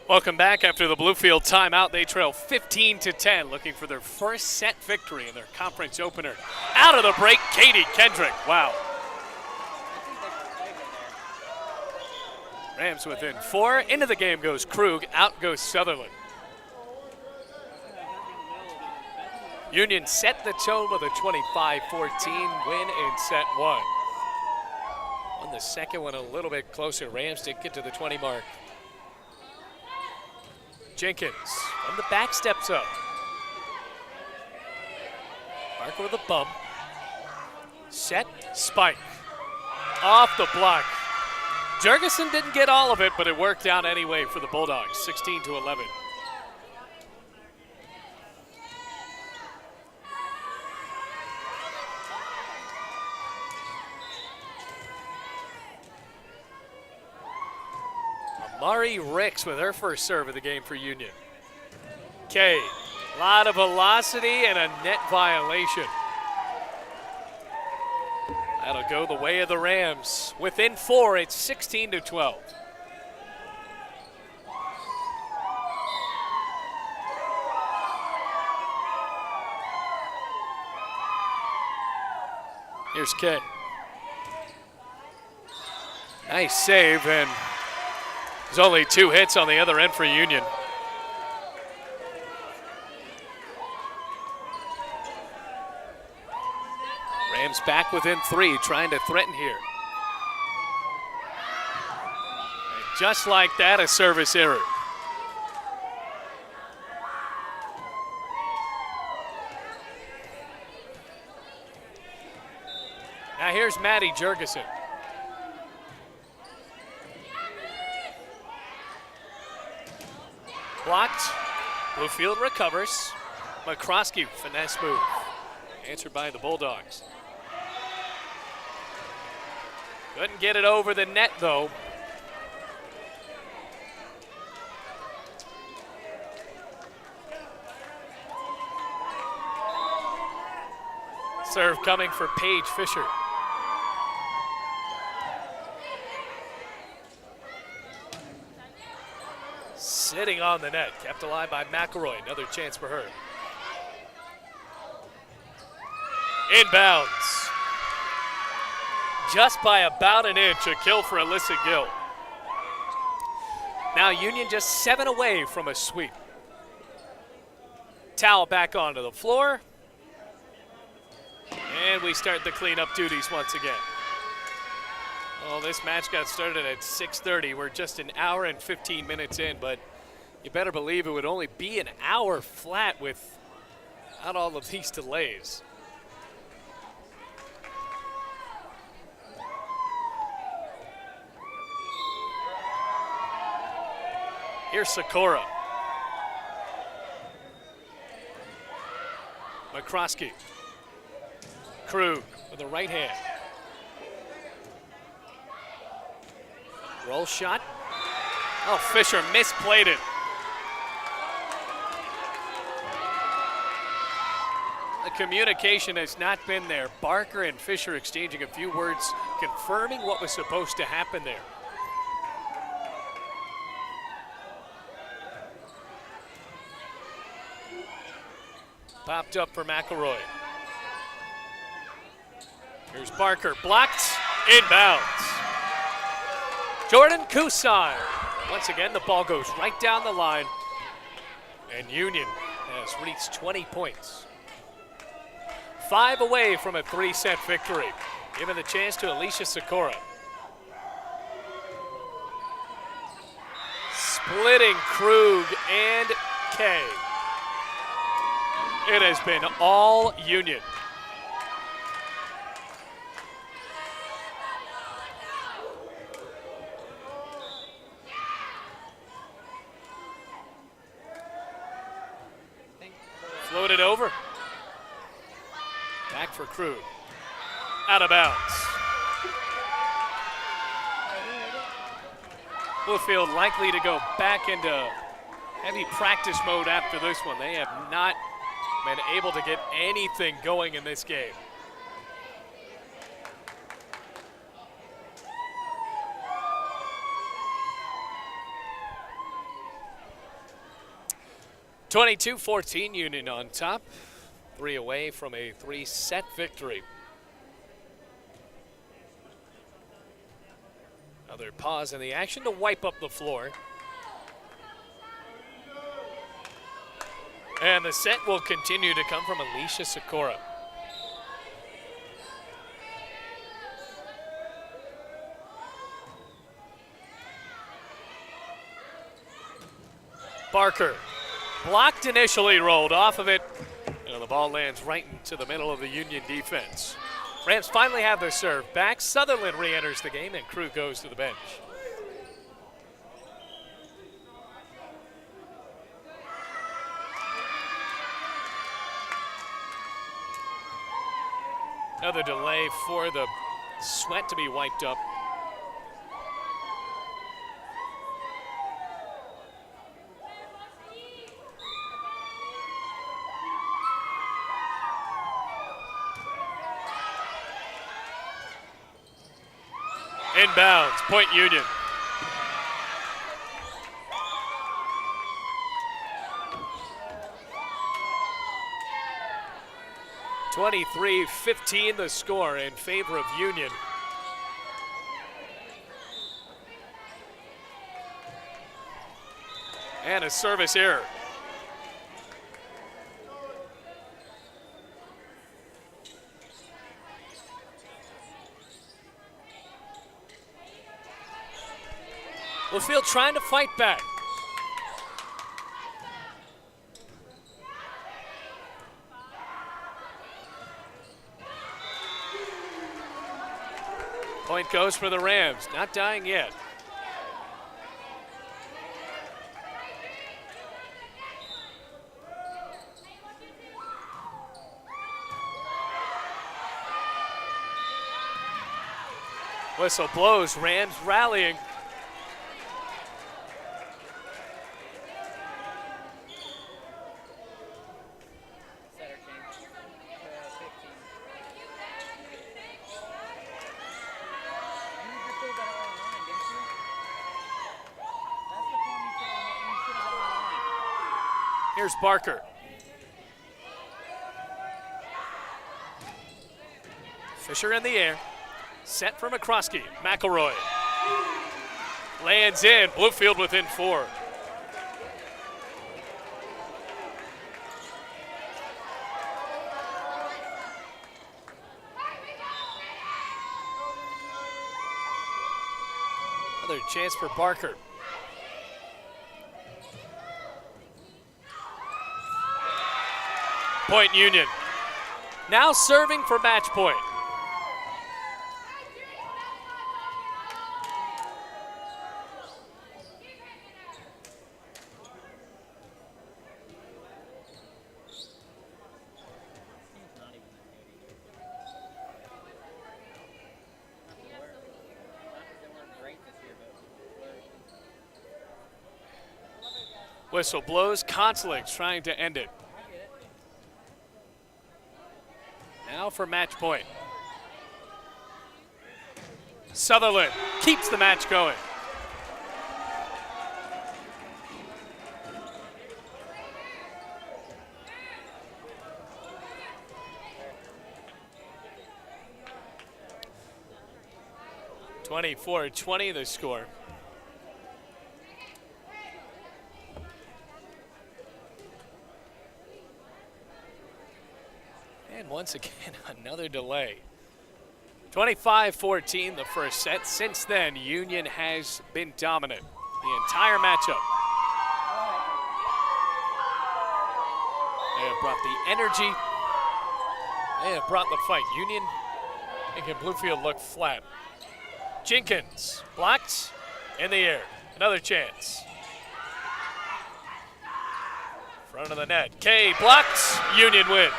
Welcome back after the Bluefield timeout. They trail 15-10, looking for their first set victory in their conference opener. Out of the break, Katie Kendrick. Wow. Rams within 4. Into the game goes Krug. Out goes Sutherland. Union set the tone with a 25-14 win in set 1. Won the second one a little bit closer. Rams did get to the 20 mark. Jenkins from the back steps up. Parker with a bump. Set, spike. Off the block. Jurgensen didn't get all of it, but it worked out anyway for the Bulldogs, 16-11. Amari Ricks with her first serve of the game for Union. Kay, a lot of velocity and a net violation. That'll go the way of the Rams. Within 4, it's 16-12. Here's Kay. Nice save, and there's only 2 hits on the other end for Union. Rams back within 3, trying to threaten here. And just like that, a service error. Now here's Maddie Jurgensen. Blocked. Bluefield recovers. McCroskey, finesse move. Answered by the Bulldogs. Couldn't get it over the net, though. Serve coming for Paige Fisher. Sitting on the net, kept alive by McElroy. Another chance for her. Inbounds. Just by about an inch, a kill for Alyssa Gill. Now Union just 7 away from a sweep. Towel back onto the floor. And And we start the cleanup duties once again. Well, this match got started at 6:30. We're just an hour and 15 minutes in, but you better believe it would only be an hour flat without all of these delays. Here's Sikora. McCroskey. Krug with the right hand. Roll shot. Oh, Fisher misplayed it. The communication has not been there. Barker and Fisher exchanging a few words, confirming what was supposed to happen there. Popped up for McElroy. Here's Barker, blocked, inbounds. Jordan Kusan. Once again, the ball goes right down the line, and Union has reached 20 points. 5 away from a 3-set victory, giving the chance to Alicia Sikora. Splitting Krug and Kay. It has been all Union. Floated over. Back for Krug. Out of bounds. Bluefield likely to go back into heavy practice mode after this one. They have not been able to get anything going in this game. (22-14) Union on top. 3 away from a 3-set victory. Another pause in the action to wipe up the floor. And the set will continue to come from Alicia Sikora. Barker, blocked initially, rolled off of it, and the ball lands right into the middle of the Union defense. Rams finally have their serve back. Sutherland re-enters the game, and Krug goes to the bench. Another delay for the sweat to be wiped up. Inbounds, point Union. (23-15) the score in favor of Union. And a service error. Bluefield trying to fight back. Point goes for the Rams, not dying yet. Whistle blows, Rams rallying. Setter change to 15. You just filled that all online, didn't you? That's the form you filled out. You should have done online. Here's Barker. Fisher in the air. Set for McCroskey. McElroy. Lands in. Bluefield within 4. Another chance for Barker. Point Union. Now serving for match point. Whistle blows. Consulates trying to end it. Now for match point. Sutherland keeps the match going. (24-20) the score. And once again, another delay. 25-14 the first set. Since then, Union has been dominant the entire matchup. They have brought the energy. They have brought the fight. Union making Bluefield look flat. Jenkins blocked in the air. Another chance. Front of the net. Kay blocked. Union wins.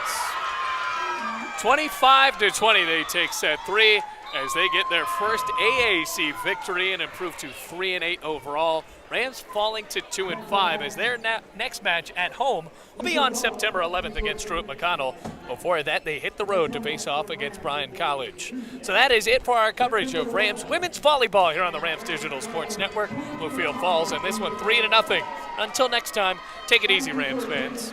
25-20, they take set 3 as they get their first AAC victory and improve to 3-8 overall. Rams falling to 2-5 as their next match at home will be on September 11th against Truett McConnell. Before that, they hit the road to face off against Bryan College. So that is it for our coverage of Rams women's volleyball here on the Rams Digital Sports Network. Bluefield falls, and this one 3-0. Until next time, take it easy, Rams fans.